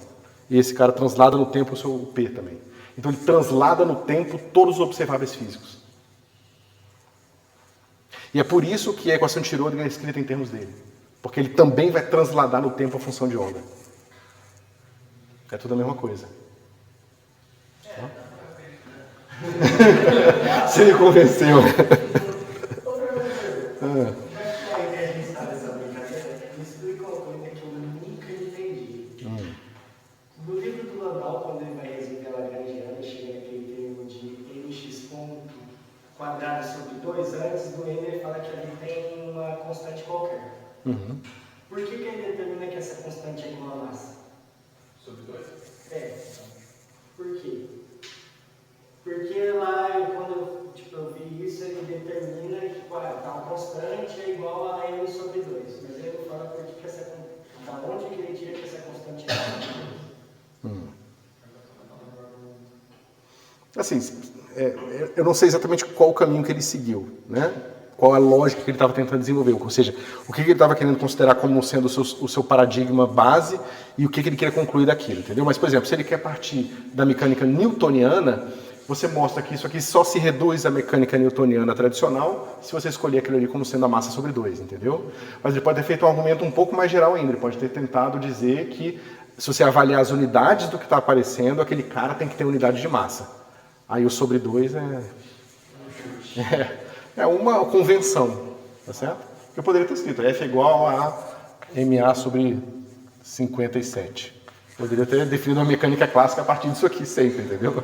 A: E esse cara translada no tempo o seu P também. Então ele translada no tempo todos os observáveis físicos. E é por isso que a equação de Schrödinger é escrita em termos dele. Porque ele também vai transladar no tempo a função de onda. É tudo a mesma coisa. Você me convenceu.
C: A ideia de estar nessa brincadeira me explica uma coisa que eu nunca entendi. No livro do Landau, quando ele vai resolver a lagrangiana, chega naquele termo de mx ponto quadrado sobre 2, antes do n ele fala que ali tem uma constante qualquer. Por que ele determina que essa constante é igual à massa?
B: Sobre 2?
C: É. Por quê? Porque lá, quando eu vi isso, ele determina que tal constante é igual a n sobre 2. Mas ele não fala por que da onde que ele tira que essa constante é igual a 2.
A: Assim, eu não sei exatamente qual o caminho que ele seguiu, né? Qual a lógica que ele estava tentando desenvolver, ou seja, o que ele estava querendo considerar como sendo o seu paradigma base e o que ele queria concluir daquilo, entendeu? Mas, por exemplo, se ele quer partir da mecânica newtoniana, você mostra que isso aqui só se reduz à mecânica newtoniana tradicional se você escolher aquilo ali como sendo a massa sobre 2, entendeu? Mas ele pode ter feito um argumento um pouco mais geral ainda, ele pode ter tentado dizer que se você avaliar as unidades do que está aparecendo, aquele cara tem que ter unidade de massa. Aí o sobre 2 é uma convenção, tá certo? Eu poderia ter escrito F é igual a MA sobre 57. Poderia ter definido uma mecânica clássica a partir disso aqui sempre, entendeu?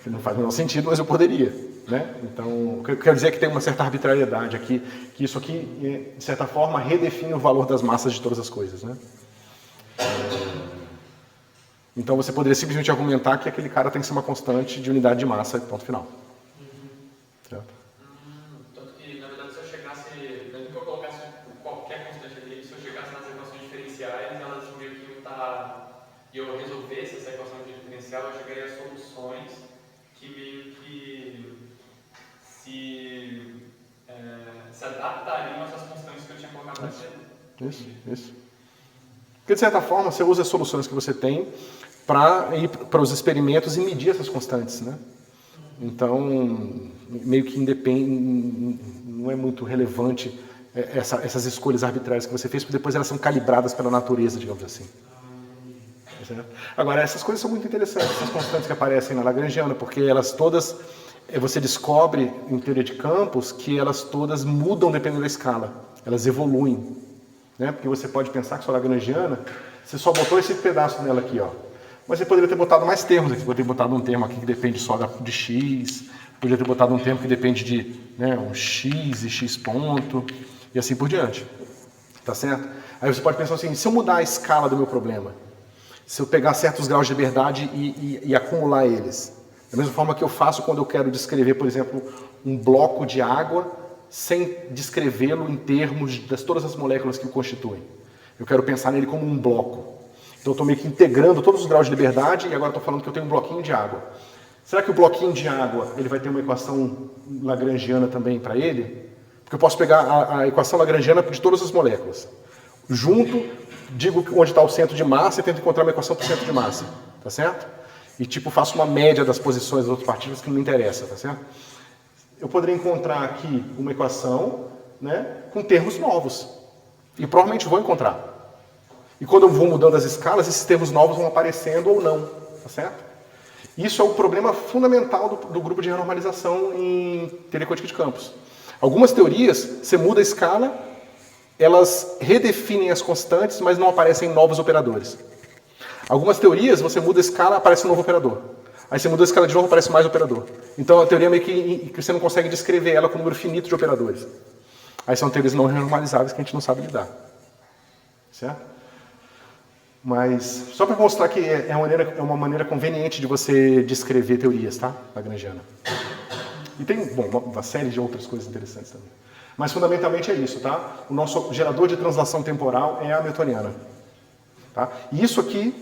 A: Que não faz o menor sentido, mas eu poderia, né? Então, eu quero dizer que tem uma certa arbitrariedade aqui, que isso aqui, de certa forma, redefine o valor das massas de todas as coisas, né? Então você poderia simplesmente argumentar que aquele cara tem que ser uma constante de unidade de massa, ponto final. Certo?
B: Tanto que, na verdade, se eu chegasse, mesmo que eu colocasse qualquer constante ali, se eu chegasse nas equações diferenciais, elas meio que iam estar, e eu resolvesse essa equação diferencial, eu chegaria a soluções que meio que se adaptariam a essas constantes que eu tinha colocado mais cedo.
A: Isso. Porque, de certa forma, você usa as soluções que você tem para ir para os experimentos e medir essas constantes, né? Então, meio que independe, não é muito relevante essas escolhas arbitrárias que você fez, porque depois elas são calibradas pela natureza, digamos assim. Certo? Agora, essas coisas são muito interessantes, essas constantes que aparecem na Lagrangiana, porque elas todas, você descobre em teoria de campos que elas todas mudam dependendo da escala, elas evoluem. Né? Porque você pode pensar que sua Lagrangiana, você só botou esse pedaço dela aqui, ó. Mas você poderia ter botado mais termos aqui. Você poderia ter botado um termo aqui que depende só de x, poderia ter botado um termo que depende de um x e x ponto, e assim por diante. Tá certo? Aí você pode pensar assim, se eu mudar a escala do meu problema, se eu pegar certos graus de liberdade e acumular eles, da mesma forma que eu faço quando eu quero descrever, por exemplo, um bloco de água, sem descrevê-lo em termos de todas as moléculas que o constituem. Eu quero pensar nele como um bloco. Então eu estou meio que integrando todos os graus de liberdade e agora estou falando que eu tenho um bloquinho de água. Será que o bloquinho de água ele vai ter uma equação lagrangiana também para ele? Porque eu posso pegar a equação lagrangiana de todas as moléculas. Junto, digo onde está o centro de massa e tento encontrar uma equação para o centro de massa. Tá certo? E tipo, faço uma média das posições das outras partículas que não me interessa. Tá certo? Eu poderia encontrar aqui uma equação, né, com termos novos. E provavelmente vou encontrar. E quando eu vou mudando as escalas, esses termos novos vão aparecendo ou não. Tá certo? Isso é o problema fundamental do grupo de renormalização em teoria quântica de campos. Algumas teorias, você muda a escala, elas redefinem as constantes, mas não aparecem novos operadores. Algumas teorias, você muda a escala, aparece um novo operador. Aí você muda a escala de novo, aparece mais operador. Então a teoria meio que você não consegue descrever ela com um número finito de operadores. Aí são teorias não renormalizáveis que a gente não sabe lidar. Certo? Mas só para mostrar que é uma maneira conveniente de você descrever teorias, tá? Lagrangiana. E tem, bom, uma série de outras coisas interessantes também. Mas fundamentalmente é isso, tá? O nosso gerador de translação temporal é a hamiltoniana. Tá? E isso aqui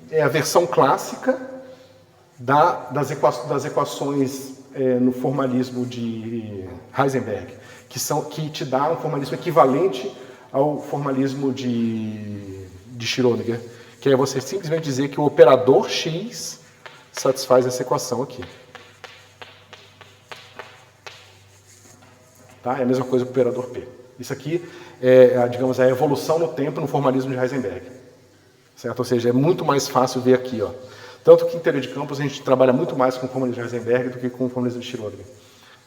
A: é a versão clássica das equações no formalismo de Heisenberg, que te dá um formalismo equivalente ao formalismo de Schrödinger, que é você simplesmente dizer que o operador X satisfaz essa equação aqui. Tá? É a mesma coisa que o operador P. Isso aqui é, digamos, a evolução no tempo no formalismo de Heisenberg. Certo? Ou seja, é muito mais fácil ver aqui. Ó. Tanto que em teoria de campos a gente trabalha muito mais com o formalismo de Heisenberg do que com o formalismo de Schrödinger.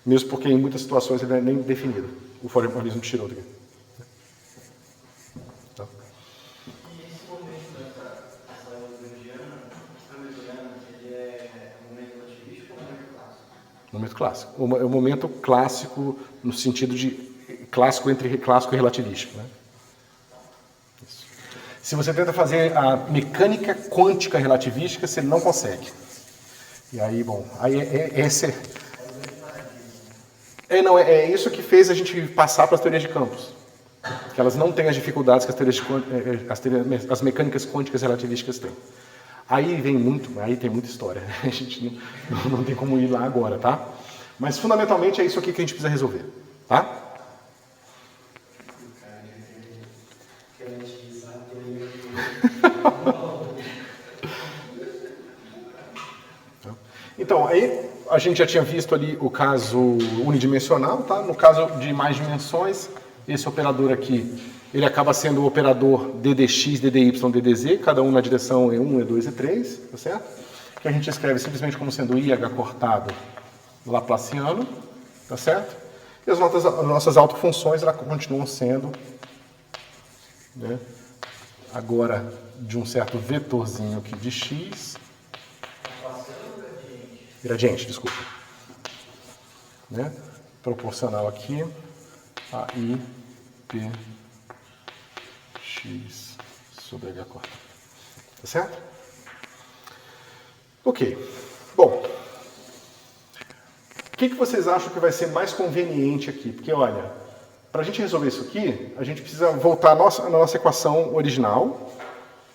A: Mesmo porque em muitas situações ele não é nem definido, o formalismo de Schrödinger. Tá?
D: E esse momento dessa lagrangiana, ele é um momento relativístico ou um momento clássico?
A: Momento clássico. É o momento clássico no sentido de clássico entre clássico e relativístico. Né? Isso. Se você tenta fazer a mecânica quântica relativística, você não consegue. E aí, bom, aí esse é isso que fez a gente passar para as teorias de campos. Que elas não têm as dificuldades que as mecânicas quânticas relativísticas têm. Aí tem muita história. A gente não tem como ir lá agora, tá? Mas fundamentalmente é isso aqui que a gente precisa resolver, tá? Então, aí a gente já tinha visto ali o caso unidimensional, tá? No caso de mais dimensões, esse operador aqui, ele acaba sendo o operador ddx, ddy, ddz, cada um na direção E1, E2 e E3, tá certo? Que a gente escreve simplesmente como sendo IH cortado laplaciano, tá certo? E as nossas autofunções, elas continuam sendo, né, agora de um certo vetorzinho aqui de x, gradiente, desculpa, né, proporcional aqui a I, P, x sobre h cortado. Tá certo? Ok. Bom, o que vocês acham que vai ser mais conveniente aqui? Porque, olha, para a gente resolver isso aqui, a gente precisa voltar à nossa equação original,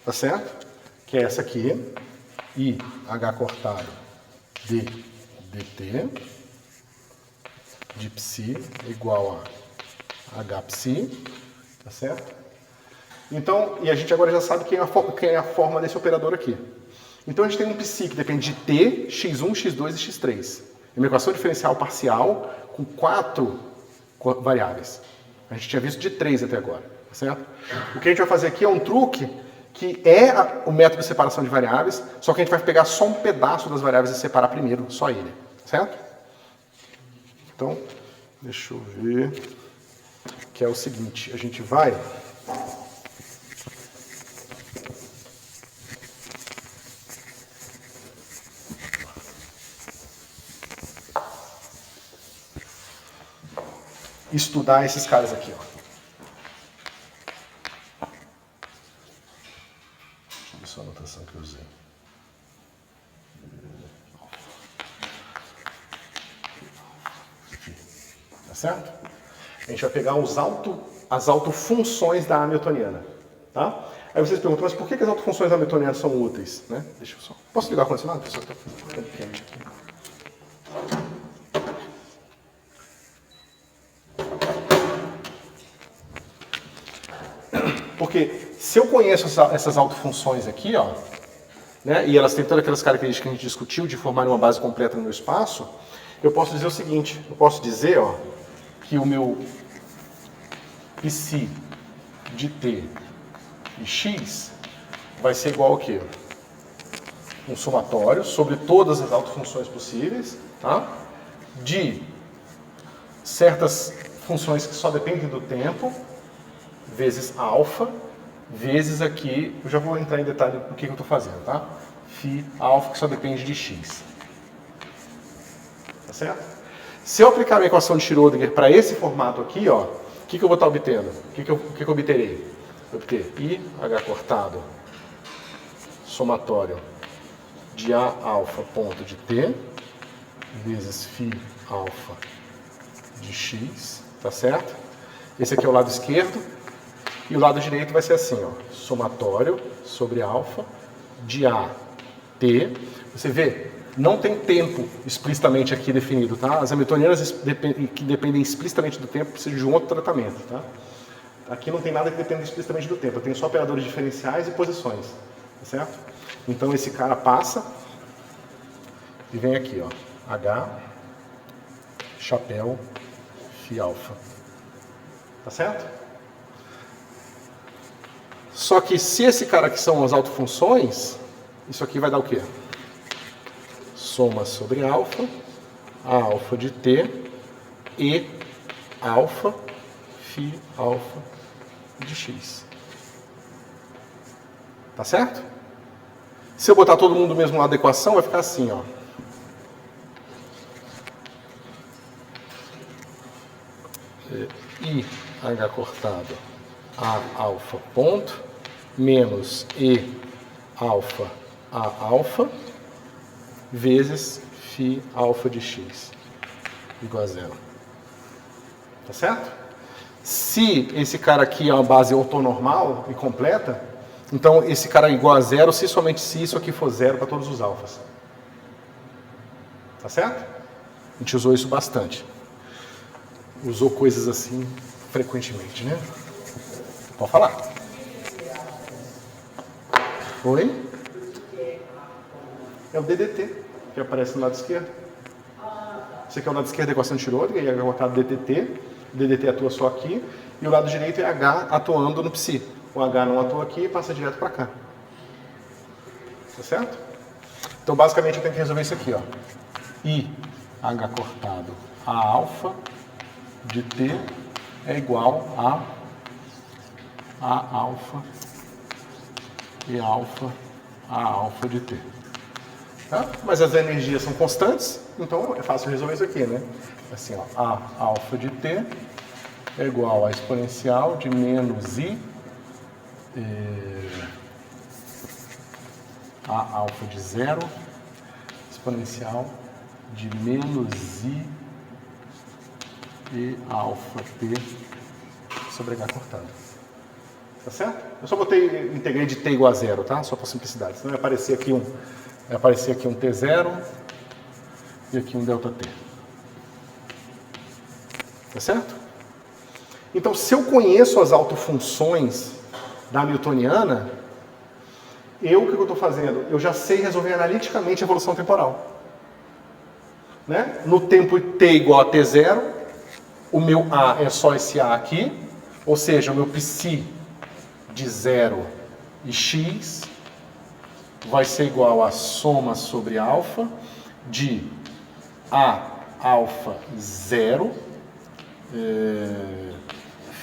A: tá certo? Que é essa aqui, I h cortado d dt de psi igual a h psi, tá certo? Então, e a gente agora já sabe quem é a forma desse operador aqui. Então a gente tem um psi que depende de t, x1, x2 e x3. É uma equação diferencial parcial com 4 variáveis. A gente tinha visto de 3 até agora, tá certo? O que a gente vai fazer aqui é um truque que é o método de separação de variáveis, só que a gente vai pegar só um pedaço das variáveis e separar primeiro, só ele, certo? Então, deixa eu ver, que é o seguinte, a gente vai estudar esses caras aqui, ó. Deixa eu ver só a anotação que eu usei. Tá certo? A gente vai pegar as autofunções da hamiltoniana, tá? Aí vocês perguntam, mas por que as autofunções da hamiltoniana são úteis, né? Deixa eu só... Posso ligar o ar-condicionado, pessoal? Tá ficando quente aqui. Porque se eu conheço essas autofunções aqui, ó, né, e elas têm todas aquelas características que a gente discutiu de formar uma base completa no meu espaço, eu posso dizer o seguinte, eu posso dizer, ó, que o meu psi de t e x vai ser igual ao quê? Um somatório sobre todas as autofunções possíveis, tá? De certas funções que só dependem do tempo, vezes alfa, vezes aqui, eu já vou entrar em detalhe do que eu estou fazendo, tá? Φ alfa que só depende de x. Tá certo? Se eu aplicar a minha equação de Schrödinger para esse formato aqui, ó, o que eu vou estar obtendo? O que eu obterei? Eu obter I h cortado somatório de A alfa ponto de t vezes Φ alfa de x, tá certo? Esse aqui é o lado esquerdo. E o lado direito vai ser assim, ó, somatório sobre alfa de A, t. Você vê, não tem tempo explicitamente aqui definido, tá? As hamiltonianas que dependem explicitamente do tempo precisam de um outro tratamento, tá? Aqui não tem nada que dependa explicitamente do tempo, eu tenho só operadores diferenciais e posições, tá certo? Então esse cara passa e vem aqui, ó, H, chapéu, Φ alfa, tá certo? Só que se esse cara aqui são as autofunções, isso aqui vai dar o quê? Soma sobre alfa, a alfa de t, e alfa, Φ alfa de x. Tá certo? Se eu botar todo mundo do mesmo lado da equação, vai ficar assim, ó. I h cortado a alfa ponto menos e alfa a alfa vezes Φ alfa de x igual a zero. Tá certo? Se esse cara aqui é uma base ortonormal e completa, então esse cara é igual a zero se somente se isso aqui for zero para todos os alfas. Tá certo? A gente usou isso bastante. Usou coisas assim frequentemente, né? Pode falar. Oi? É o DDT, que aparece no lado esquerdo. Esse aqui é o lado esquerdo da equação de Schrödinger, e H cortado DTT. O DDT atua só aqui. E o lado direito é H atuando no psi. O H não atua aqui e passa direto para cá. Tá certo? Então, basicamente, eu tenho que resolver isso aqui, ó. I H cortado a alfa de t é igual a alfa e alfa a alfa de t. Tá? Mas as energias são constantes, então é fácil resolver isso aqui, né? Assim, ó, a alfa de t é igual a exponencial de menos i A alfa de 0 exponencial de menos I e alfa T sobre H cortado. Tá certo? Eu só botei integrante de T igual a 0, tá? Só para simplicidade. Senão vai aparecer aqui um T0 e aqui um ΔT. Tá certo? Então, se eu conheço as autofunções da Hamiltoniana, o que eu estou fazendo? Eu já sei resolver analiticamente a evolução temporal. Né? No tempo t igual a t0, o meu A é só esse A aqui, ou seja, o meu psi de 0 e x vai ser igual a soma sobre alfa de A alfa 0,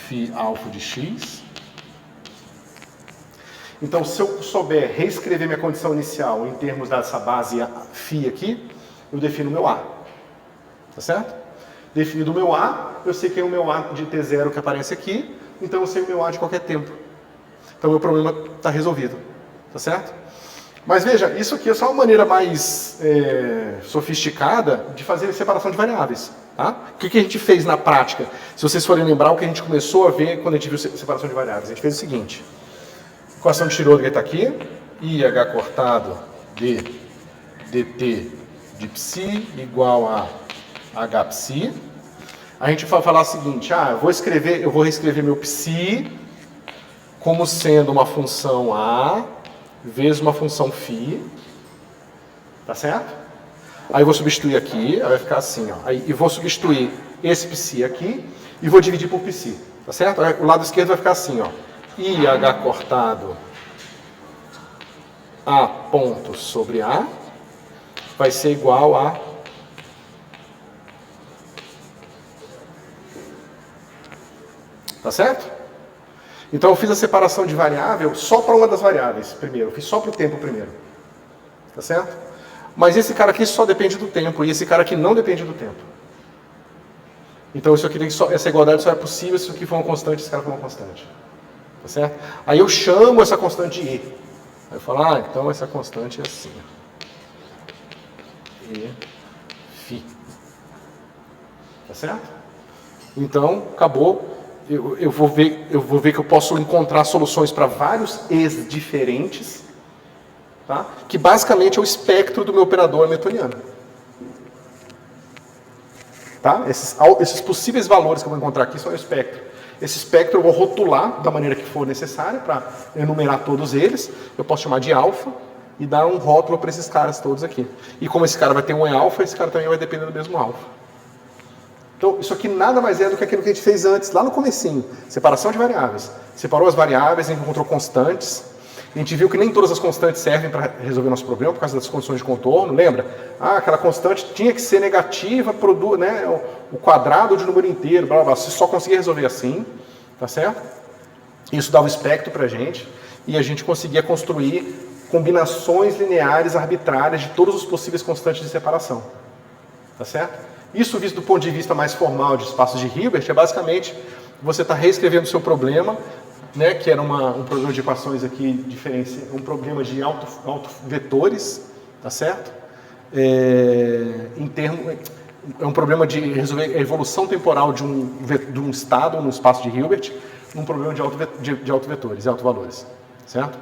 A: φ alfa de x. Então, se eu souber reescrever minha condição inicial em termos dessa base φ aqui, eu defino o meu A. Tá certo? Definido o meu A, eu sei que é o meu A de T0 que aparece aqui, então eu sei o meu A de qualquer tempo. Então, meu problema está resolvido. Tá certo? Mas veja, isso aqui é só uma maneira mais sofisticada de fazer separação de variáveis. Tá? O que a gente fez na prática? Se vocês forem lembrar o que a gente começou a ver quando a gente viu separação de variáveis. A gente fez o seguinte. A equação de Schrödinger está aqui. IH cortado de dt de psi igual a h psi. A gente vai falar o seguinte, eu vou reescrever meu psi como sendo uma função A vezes uma função φ. Tá certo? Aí eu vou substituir aqui, aí vai ficar assim, ó. Aí eu vou substituir esse psi aqui e vou dividir por psi. Tá certo? Aí, o lado esquerdo vai ficar assim, ó. IH cortado A ponto sobre A vai ser igual a tá certo? Então eu fiz a separação de variável só para uma das variáveis primeiro, eu fiz só para o tempo primeiro. Tá certo? Mas esse cara aqui só depende do tempo e esse cara aqui não depende do tempo. Então isso aqui essa igualdade só é possível se isso aqui for uma constante e esse cara for uma constante. Tá certo? Aí eu chamo essa constante de E. Aí eu falo, então essa constante é assim. E φ. Tá certo? Então, acabou. Eu vou ver que eu posso encontrar soluções para vários E's diferentes, tá? Que basicamente é o espectro do meu operador hamiltoniano. Tá? Esses possíveis valores que eu vou encontrar aqui são o espectro. Esse espectro eu vou rotular da maneira que for necessária para enumerar todos eles. Eu posso chamar de alfa e dar um rótulo para esses caras todos aqui. E como esse cara vai ter um E alfa, esse cara também vai depender do mesmo alfa. Então, isso aqui nada mais é do que aquilo que a gente fez antes, lá no comecinho. Separação de variáveis. Separou as variáveis, encontrou constantes. A gente viu que nem todas as constantes servem para resolver nosso problema, por causa das condições de contorno. Lembra? Aquela constante tinha que ser negativa, né, o quadrado de número inteiro, blá, blá, blá. Você só conseguia resolver assim, tá certo? Isso dava o espectro para a gente. E a gente conseguia construir combinações lineares arbitrárias de todos os possíveis constantes de separação. Tá certo? Isso, visto do ponto de vista mais formal de espaços de Hilbert, é basicamente você está reescrevendo o seu problema, né, que era um problema de equações aqui um problema de autovetores, tá certo? É um problema de resolver a evolução temporal de um estado no espaço de Hilbert, num problema de autovetores e autovalores, certo?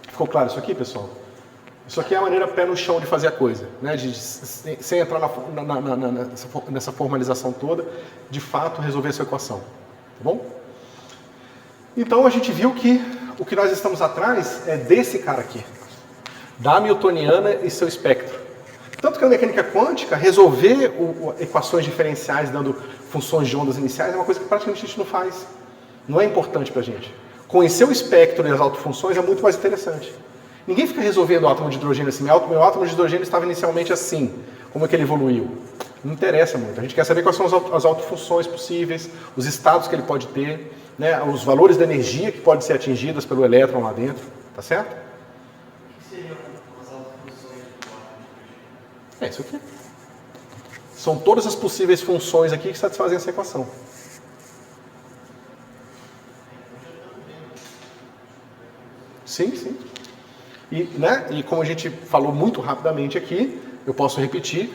A: Ficou claro isso aqui, pessoal? Isso aqui é a maneira pé no chão de fazer a coisa, né? Sem entrar nessa formalização toda, de fato resolver essa equação. Tá bom? Então a gente viu que o que nós estamos atrás é desse cara aqui, da Hamiltoniana e seu espectro. Tanto que na mecânica quântica, resolver equações diferenciais dando funções de ondas iniciais é uma coisa que praticamente a gente não faz. Não é importante para a gente. Conhecer o espectro e as autofunções é muito mais interessante. Ninguém fica resolvendo o átomo de hidrogênio assim. Meu átomo de hidrogênio estava inicialmente assim. Como é que ele evoluiu? Não interessa muito. A gente quer saber quais são as autofunções possíveis, os estados que ele pode ter, né, os valores da energia que podem ser atingidas pelo elétron lá dentro. Tá certo?
D: O que seriam as autofunções do átomo de hidrogênio?
A: É isso aqui. São todas as possíveis funções aqui que satisfazem essa equação. Sim, sim. E, né, e como a gente falou muito rapidamente aqui, eu posso repetir,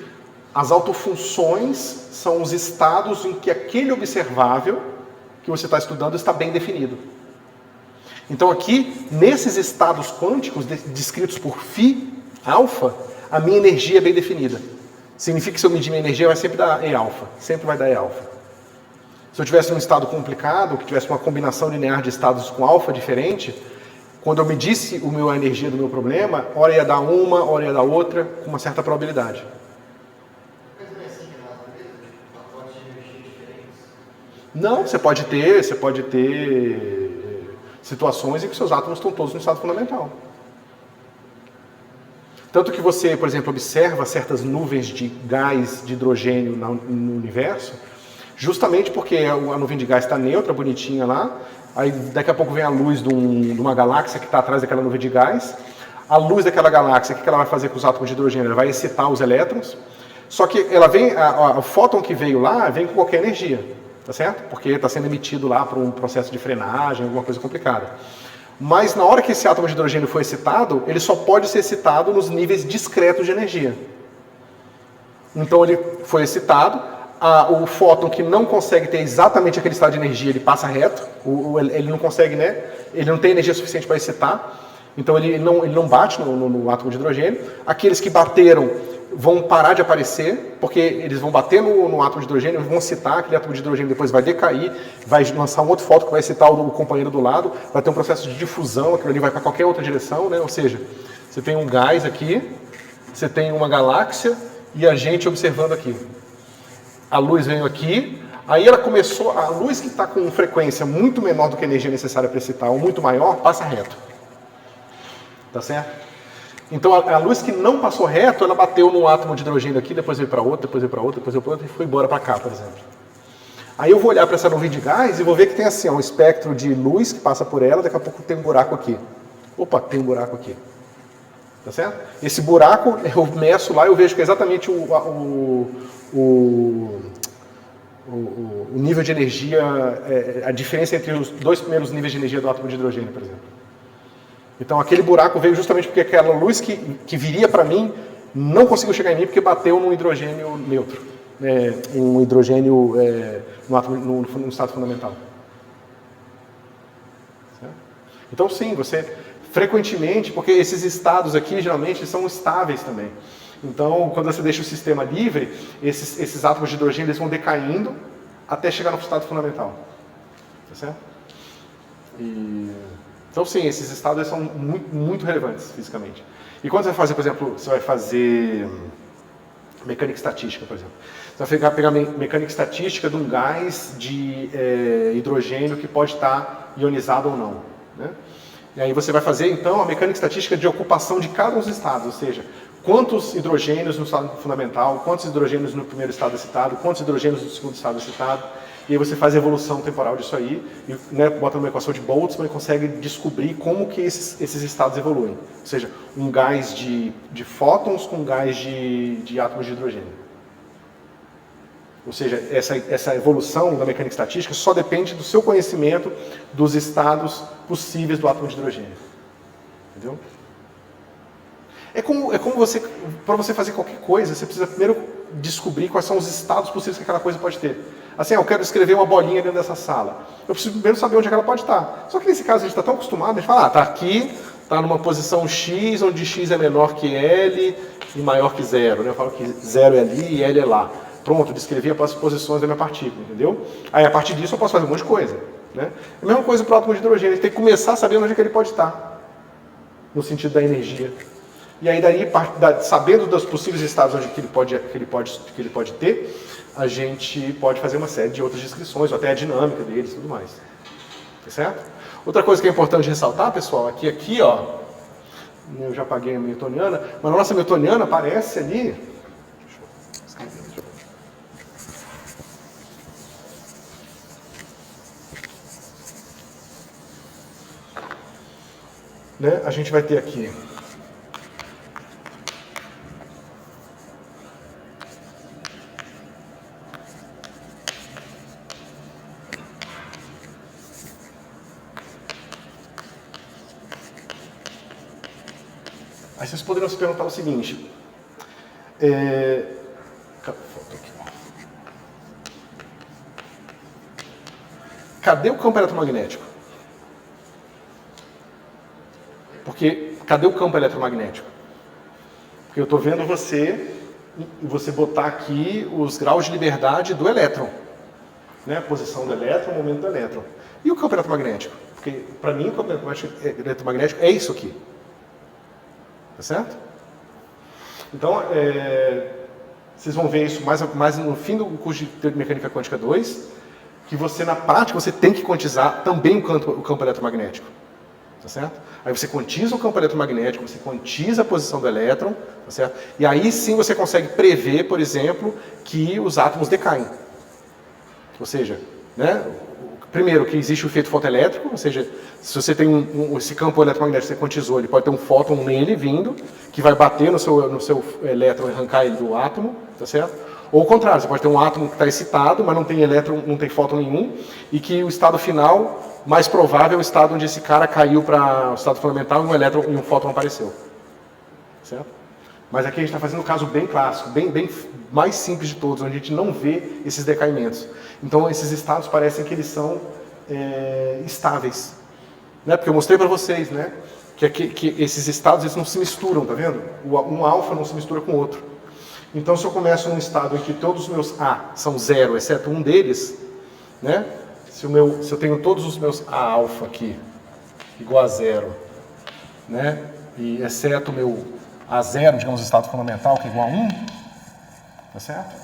A: as autofunções são os estados em que aquele observável que você está estudando está bem definido. Então aqui, nesses estados quânticos descritos por φ, alfa, a minha energia é bem definida. Significa que se eu medir minha energia vai sempre dar E alfa, sempre vai dar E alfa. Se eu tivesse num estado complicado, que tivesse uma combinação linear de estados com alfa diferente, quando eu medisse a energia do meu problema, hora ia dar uma, hora ia dar outra, com uma certa probabilidade.
D: Mas não é assim que é na natureza? Pacotes de energia diferentes?
A: Não, você pode ter situações em que seus átomos estão todos no estado fundamental. Tanto que você, por exemplo, observa certas nuvens de gás de hidrogênio no universo, justamente porque a nuvem de gás está neutra, bonitinha lá, aí daqui a pouco vem a luz de uma galáxia que está atrás daquela nuvem de gás. A luz daquela galáxia, o que ela vai fazer com os átomos de hidrogênio? Ela vai excitar os elétrons, só que ela vem, o fóton que veio lá vem com qualquer energia, tá certo? Porque está sendo emitido lá por um processo de frenagem, alguma coisa complicada. Mas na hora que esse átomo de hidrogênio foi excitado, ele só pode ser excitado nos níveis discretos de energia. Então ele foi excitado, o fóton que não consegue ter exatamente aquele estado de energia, ele passa reto, ele não consegue, né? Ele não tem energia suficiente para excitar, então ele não bate no átomo de hidrogênio. Aqueles que bateram vão parar de aparecer, porque eles vão bater no átomo de hidrogênio, vão excitar, aquele átomo de hidrogênio depois vai decair, vai lançar um outro fóton que vai excitar o companheiro do lado, vai ter um processo de difusão, aquilo ali vai para qualquer outra direção, né? Ou seja, você tem um gás aqui, você tem uma galáxia e a gente observando aqui. A luz veio aqui, aí ela começou, a luz que está com frequência muito menor do que a energia necessária para excitar, ou muito maior, passa reto. Tá certo? Então a luz que não passou reto, ela bateu num átomo de hidrogênio aqui, depois veio para outro, depois veio para outro, depois veio para outro e foi embora para cá, por exemplo. Aí eu vou olhar para essa nuvem de gás e vou ver que tem assim, um espectro de luz que passa por ela, daqui a pouco tem um buraco aqui. Opa, tem um buraco aqui. Tá certo? Esse buraco, eu meço lá e eu vejo que é exatamente o nível de energia, a diferença entre os dois primeiros níveis de energia do átomo de hidrogênio, por exemplo. Então aquele buraco veio justamente porque aquela luz que viria para mim não conseguiu chegar em mim porque bateu num hidrogênio neutro, um hidrogênio no estado fundamental. Certo? Então sim, você frequentemente, porque esses estados aqui geralmente são estáveis também. Então quando você deixa o sistema livre, esses átomos de hidrogênio eles vão decaindo até chegar no estado fundamental. Tá certo? Então sim, esses estados são muito, muito relevantes fisicamente. E quando você vai fazer, por exemplo, você vai fazer mecânica estatística, por exemplo. Você vai pegar mecânica estatística de um gás de hidrogênio que pode estar ionizado ou não. Né? E aí você vai fazer, então, a mecânica estatística de ocupação de cada um dos estados, ou seja, quantos hidrogênios no estado fundamental, quantos hidrogênios no primeiro estado excitado, quantos hidrogênios no segundo estado excitado. E aí você faz a evolução temporal disso aí, e, né, bota numa equação de Boltzmann e consegue descobrir como que esses estados evoluem. Ou seja, um gás de fótons com um gás de átomos de hidrogênio. Ou seja, essa evolução da mecânica estatística só depende do seu conhecimento dos estados possíveis do átomo de hidrogênio. Entendeu? É como você, para você fazer qualquer coisa, você precisa primeiro descobrir quais são os estados possíveis que aquela coisa pode ter. Assim, eu quero escrever uma bolinha dentro dessa sala. Eu preciso primeiro saber onde é que ela pode estar. Só que nesse caso a gente está tão acostumado, a gente fala, está aqui, está numa posição X, onde X é menor que L e maior que zero. Né? Eu falo que zero é ali e L é lá. Pronto, eu descrevi as posições da minha partícula, entendeu? Aí a partir disso eu posso fazer um monte de coisa. Né? A mesma coisa para o átomo de hidrogênio, a gente tem que começar sabendo onde é que ele pode estar, no sentido da energia. E aí daí, sabendo dos possíveis estados onde que ele pode ter, a gente pode fazer uma série de outras descrições, ou até a dinâmica deles e tudo mais. Tá certo? Outra coisa que é importante ressaltar, pessoal, aqui ó, eu já apaguei a newtoniana, mas a nossa newtoniana aparece ali. Né? A gente vai ter aqui Aí vocês poderiam se perguntar o seguinte. Cadê o campo eletromagnético? Porque, cadê o campo eletromagnético? Porque eu estou vendo você botar aqui os graus de liberdade do elétron. Né? A posição do elétron, o momento do elétron. E o campo eletromagnético? Porque, para mim, o campo eletromagnético é isso aqui. Tá certo? Então, vocês vão ver isso mais no fim do curso de Mecânica Quântica 2, que você, na prática, você tem que quantizar também o campo eletromagnético. Tá certo? Aí você quantiza o campo eletromagnético, você quantiza a posição do elétron, tá certo? E aí sim você consegue prever, por exemplo, que os átomos decaem. Ou seja, né? Primeiro, que existe o efeito fotoelétrico, ou seja, se você tem esse campo eletromagnético que você quantizou, ele pode ter um fóton nele vindo, que vai bater no seu elétron e arrancar ele do átomo, tá certo? Ou o contrário, você pode ter um átomo que está excitado, mas não tem elétron, não tem fóton nenhum, e que o estado final mais provável é o estado onde esse cara caiu para o estado fundamental e um elétron e um fóton apareceu. Certo? Mas aqui a gente está fazendo um caso bem clássico, bem mais simples de todos, onde a gente não vê esses decaimentos. Então esses estados parecem que eles são estáveis. Né? Porque eu mostrei para vocês, né, que esses estados eles não se misturam, tá vendo? Um alfa não se mistura com o outro. Então se eu começo num estado em que todos os meus A são zero, exceto um deles, né? Se eu tenho todos os meus A alfa aqui igual a zero, né? E exceto o meu A0, digamos, o estado fundamental, que é igual a 1, tá certo?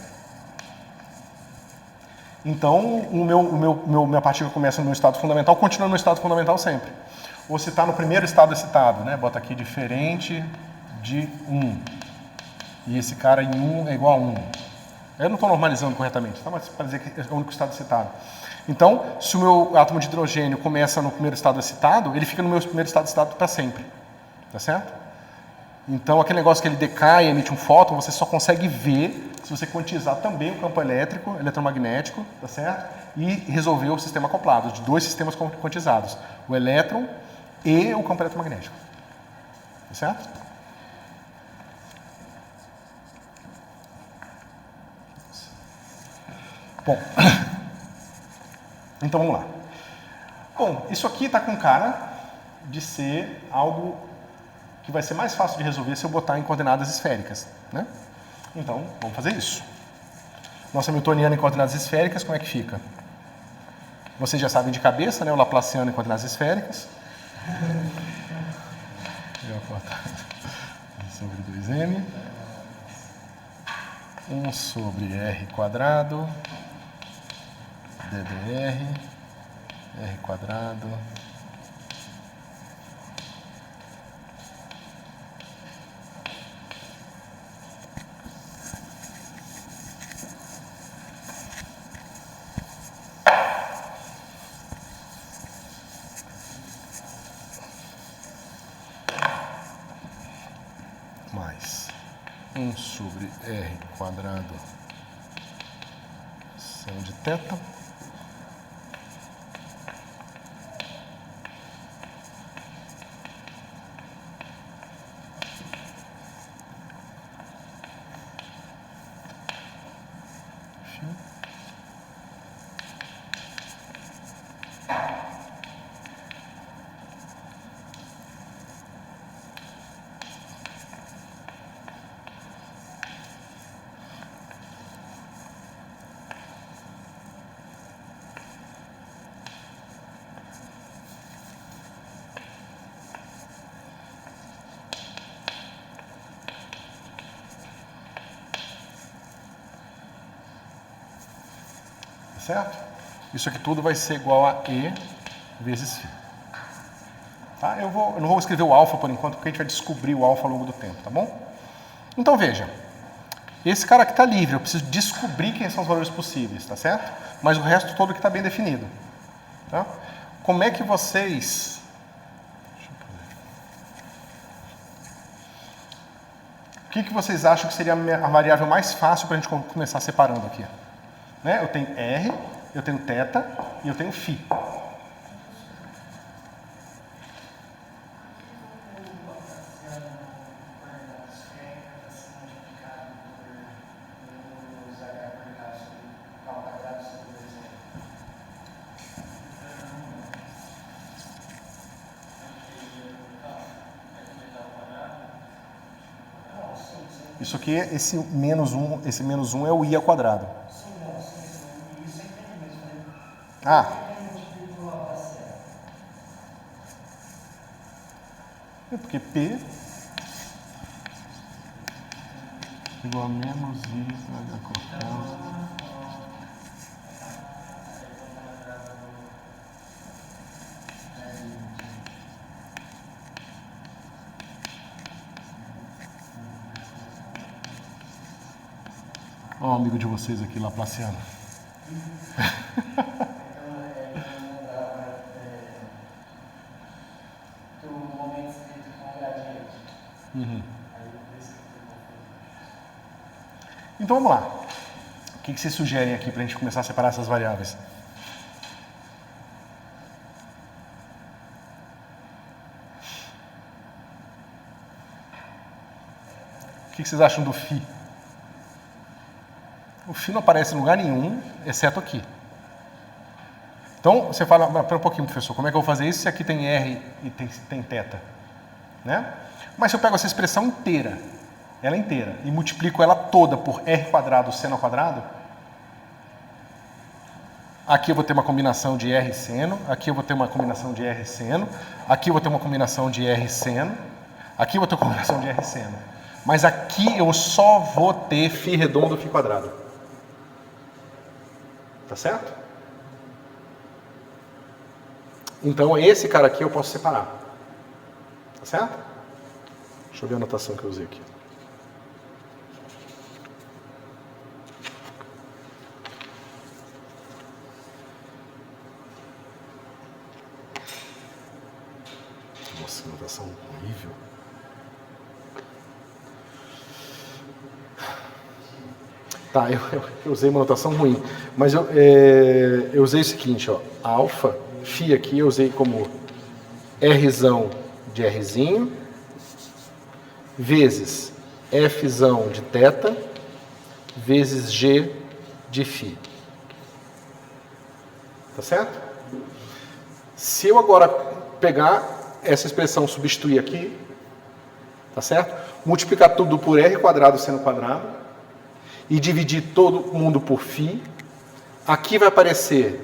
A: Então, minha partícula começa no meu estado fundamental, continua no meu estado fundamental sempre. Ou se está no primeiro estado excitado, né? Bota aqui diferente de 1. E esse cara em 1 é igual a 1. Eu não estou normalizando corretamente, tá? Mas para dizer que é o único estado excitado. Então, se o meu átomo de hidrogênio começa no primeiro estado excitado, ele fica no meu primeiro estado excitado para sempre. Tá certo? Então, aquele negócio que ele decai, emite um fóton, você só consegue ver se você quantizar também o campo elétrico, eletromagnético, tá certo? E resolver o sistema acoplado, de dois sistemas quantizados, o elétron e o campo eletromagnético. Tá certo? Bom, então vamos lá. Bom, isso aqui está com cara de ser algo que vai ser mais fácil de resolver se eu botar em coordenadas esféricas, né? Então, vamos fazer isso. Nossa Hamiltoniana em coordenadas esféricas, como é que fica? Vocês já sabem de cabeça, né? O Laplaciano em coordenadas esféricas. Eu vou cortar. 1 sobre 2m. 1 sobre r quadrado. ddr. r quadrado. Mais 1 sobre r quadrado seno de θ. Certo? Isso aqui tudo vai ser igual a E vezes φ. Tá? Eu não vou escrever o alfa por enquanto, porque a gente vai descobrir o alfa ao longo do tempo, tá bom? Então veja, esse cara aqui está livre, eu preciso descobrir quem são os valores possíveis, tá certo? Mas o resto todo aqui está bem definido. Tá? Como é que vocês... O que vocês acham que seria a variável mais fácil para a gente começar separando aqui? Né? Eu tenho R, eu tenho θ e eu tenho φ. Isso aqui, esse menos 1 é o I ao quadrado. Ah. É porque P igual a menos I H cortelo. Olha o amigo de vocês aqui, Laplaciano. Então vamos lá. O que vocês sugerem aqui para a gente começar a separar essas variáveis? O que vocês acham do φ? O φ não aparece em lugar nenhum, exceto aqui. Então, você fala, pera um pouquinho, professor, como é que eu vou fazer isso se aqui tem R e tem θ? Né? Mas se eu pego essa expressão inteira, ela inteira, e multiplico ela toda por R² seno ao quadrado, aqui eu vou ter uma combinação de R seno, aqui eu vou ter uma combinação de R seno, aqui eu vou ter uma combinação de R seno, aqui eu vou ter uma combinação de R seno. Mas aqui eu só vou ter φ redondo φ quadrado. Tá certo? Então esse cara aqui eu posso separar. Tá certo? Deixa eu ver a anotação que eu usei aqui. Nossa, que anotação horrível. Tá, eu usei uma notação ruim, mas eu usei o seguinte, ó, alfa, φ aqui eu usei como Rzão de Rzinho, vezes Fzão de θ, vezes G de φ. Tá certo? Se eu agora pegar essa expressão, substituir aqui, tá certo? Multiplicar tudo por R² seno quadrado, e dividir todo mundo por φ, aqui vai aparecer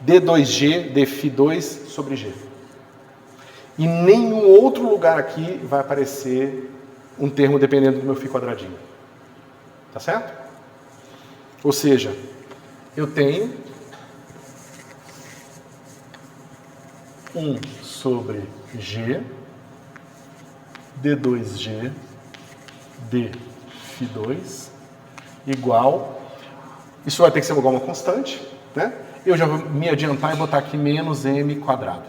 A: d2g, dφ2 sobre g. E nenhum outro lugar aqui vai aparecer um termo dependendo do meu φ quadradinho. Tá certo? Ou seja, eu tenho 1 sobre g, d2g, dφ2, igual, isso vai ter que ser igual a uma constante, né? Eu já vou me adiantar e botar aqui menos m quadrado.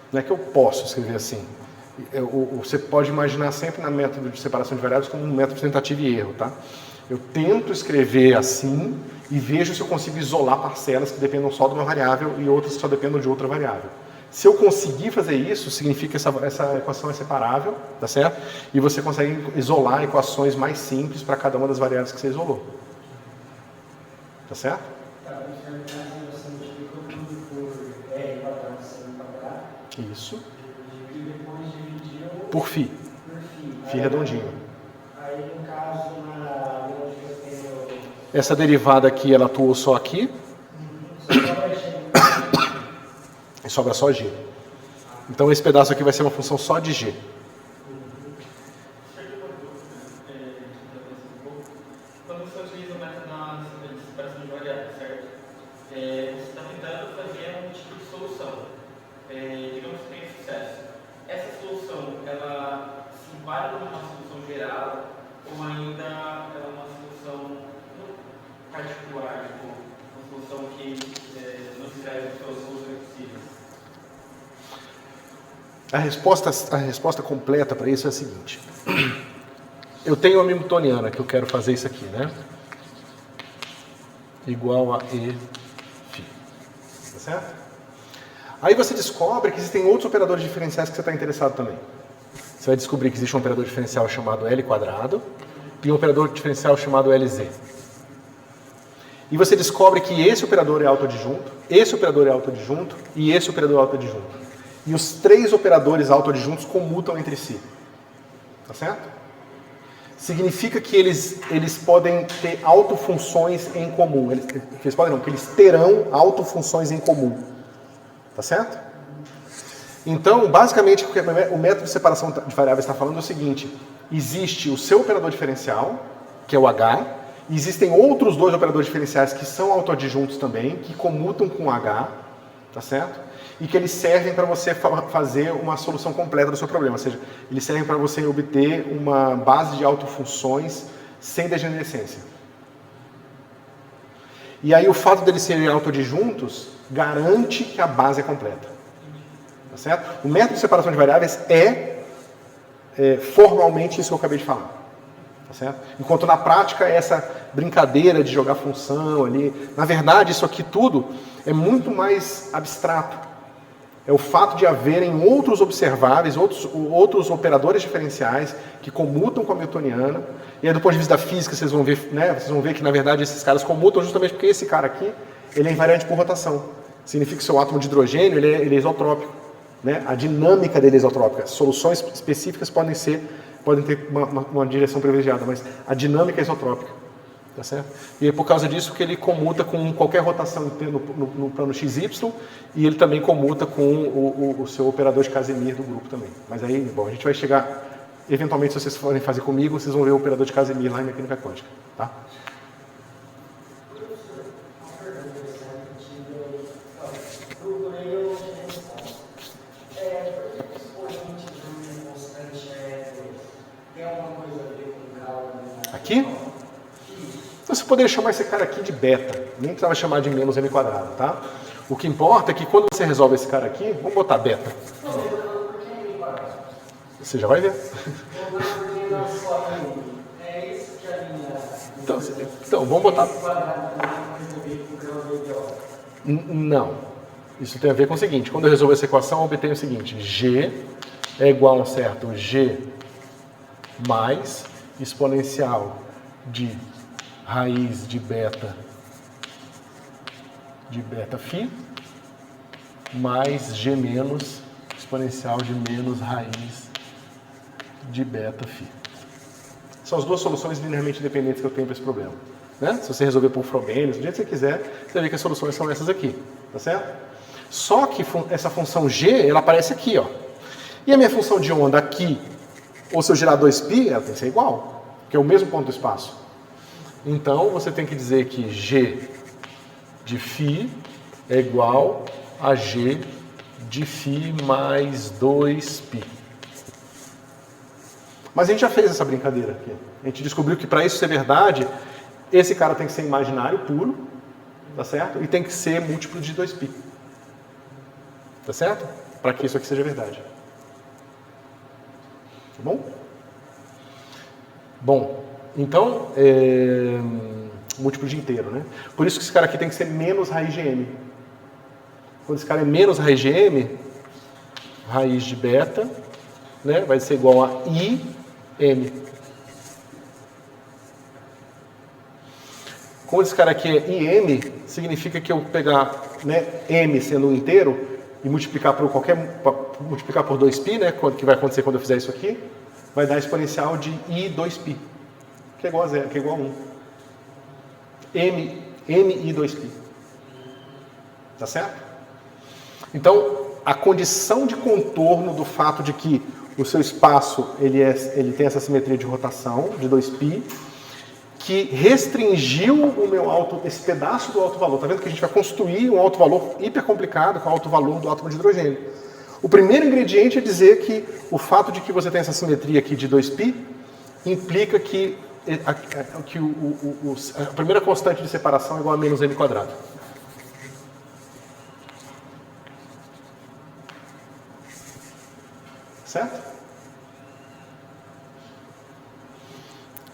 A: Não é que eu posso escrever assim. Você pode imaginar sempre na método de separação de variáveis como um método de tentativa e erro, tá? Eu tento escrever assim e vejo se eu consigo isolar parcelas que dependam só de uma variável e outras que só dependam de outra variável. Se eu conseguir fazer isso, significa que essa equação é separável, tá certo? E você consegue isolar equações mais simples para cada uma das variáveis que você isolou. Tá certo?
C: Tá, você multiplicou tudo por R² seno quadrado.
A: Isso.
C: E depois dividiu
A: Por φ.
C: por φ.
A: Φ redondinho.
C: Aí, no caso, onde eu tenho...
A: Essa derivada aqui, ela atuou só aqui. E sobra só g. Então esse pedaço aqui vai ser uma função só de g.
B: Quando você utiliza o método de separação de variáveis, certo? Você está tentando fazer um tipo de solução. Digamos que tem sucesso. Essa solução, ela se enquadra numa solução geral ou ainda é uma solução particular, tipo, uma solução que não escreve todas as soluções possíveis?
A: A resposta completa para isso é a seguinte. Eu tenho uma hamiltoniana que eu quero fazer isso aqui, né? Igual a E�φ. Tá certo? Aí você descobre que existem outros operadores diferenciais que você está interessado também. Você vai descobrir que existe um operador diferencial chamado L² e um operador diferencial chamado LZ. E você descobre que esse operador é autoadjunto, esse operador é autoadjunto e esse operador é autoadjunto. E os 3 operadores autoadjuntos comutam entre si. Tá certo? Significa que eles podem ter autofunções em comum. Que eles terão autofunções em comum. Tá certo? Então, basicamente, o que o método de separação de variáveis está falando é o seguinte. Existe o seu operador diferencial, que é o H. E existem outros 2 operadores diferenciais que são autoadjuntos também, que comutam com o H. Tá certo? E que eles servem para você fazer uma solução completa do seu problema. Ou seja, eles servem para você obter uma base de autofunções sem degenerescência. E aí o fato deles serem autoadjuntos garante que a base é completa. Tá certo? O método de separação de variáveis é formalmente isso que eu acabei de falar. Tá certo? Enquanto na prática essa brincadeira de jogar função ali, na verdade isso aqui tudo é muito mais abstrato. É o fato de haverem outros observáveis, outros operadores diferenciais que comutam com a newtoniana. E aí, do ponto de vista da física, vocês vão ver, né, vocês vão ver que, na verdade, esses caras comutam justamente porque esse cara aqui ele é invariante por rotação. Significa que o seu átomo de hidrogênio ele é isotrópico. Né? A dinâmica dele é isotrópica. Soluções específicas podem ter uma direção privilegiada, mas a dinâmica é isotrópica. Tá certo? E é por causa disso que ele comuta com qualquer rotação no plano XY e ele também comuta com o seu operador de Casimir do grupo também. Mas aí, bom, a gente vai chegar, eventualmente, se vocês forem fazer comigo, vocês vão ver o operador de Casimir lá em mecânica quântica. Tá? Aqui? Então você poderia chamar esse cara aqui de beta, nem precisava chamar de menos m², tá? O que importa é que quando você resolve esse cara aqui, vamos botar beta. Você já vai ver. Então vamos botar... Não. Isso tem a ver com o seguinte, quando eu resolvo essa equação, eu obtenho o seguinte, G é igual a um certo G mais exponencial de raiz de beta φ mais G menos exponencial de menos raiz de beta φ. São as 2 soluções linearmente independentes que eu tenho para esse problema. Né? Se você resolver por Frobenius, do jeito que você quiser, você vai ver que as soluções são essas aqui. Tá certo? Só que essa função G, ela aparece aqui, ó. E a minha função de onda aqui, ou se eu girar 2π, ela tem que ser igual, que é o mesmo ponto do espaço. Então, você tem que dizer que G de φ é igual a G de φ mais 2π. Mas a gente já fez essa brincadeira aqui. A gente descobriu que para isso ser verdade, esse cara tem que ser imaginário puro, tá certo? E tem que ser múltiplo de 2π. Tá certo? Para que isso aqui seja verdade. Tá bom? Bom, então, múltiplo de inteiro, né? Por isso que esse cara aqui tem que ser menos raiz de m. Quando esse cara é menos raiz de m, raiz de beta, né, vai ser igual a im. Como esse cara aqui é im, significa que eu pegar, né, m sendo um inteiro e multiplicar por multiplicar por 2π, né, que vai acontecer quando eu fizer isso aqui, vai dar exponencial de i2π, que é igual a 0, que é igual a 1. m i2π. Tá certo? Então, a condição de contorno do fato de que o seu espaço ele tem essa simetria de rotação de 2π, que restringiu esse pedaço do alto valor. Tá vendo que a gente vai construir um alto valor hiper complicado com o alto valor do átomo de hidrogênio. O primeiro ingrediente é dizer que o fato de que você tem essa simetria aqui de 2π implica que a primeira constante de separação é igual a menos m². Certo?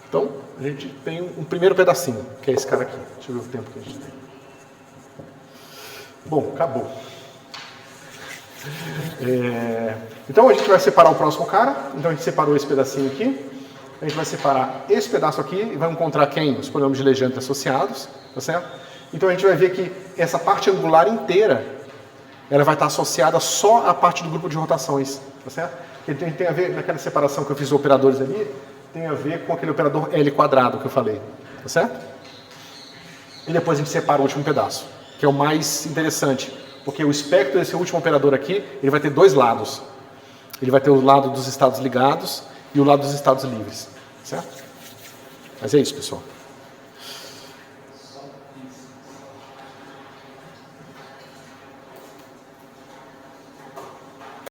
A: Então, a gente tem um primeiro pedacinho, que é esse cara aqui. Deixa eu ver o tempo que a gente tem. Bom, acabou. Então a gente vai separar o próximo cara. Então a gente separou esse pedacinho aqui. a gente vai separar esse pedaço aqui e vai encontrar quem? Os polinomios de Legendre associados, tá certo? Então a gente vai ver que essa parte angular inteira, ela vai estar associada só à parte do grupo de rotações, tá certo? Ele tem a ver, naquela separação que eu fiz os operadores ali, tem a ver com aquele operador L quadrado que eu falei, tá certo? E depois a gente separa o último pedaço, que é o mais interessante, porque o espectro desse último operador aqui, ele vai ter dois lados. Ele vai ter o lado dos estados ligados e o lado dos estados livres, certo? Mas é isso, pessoal.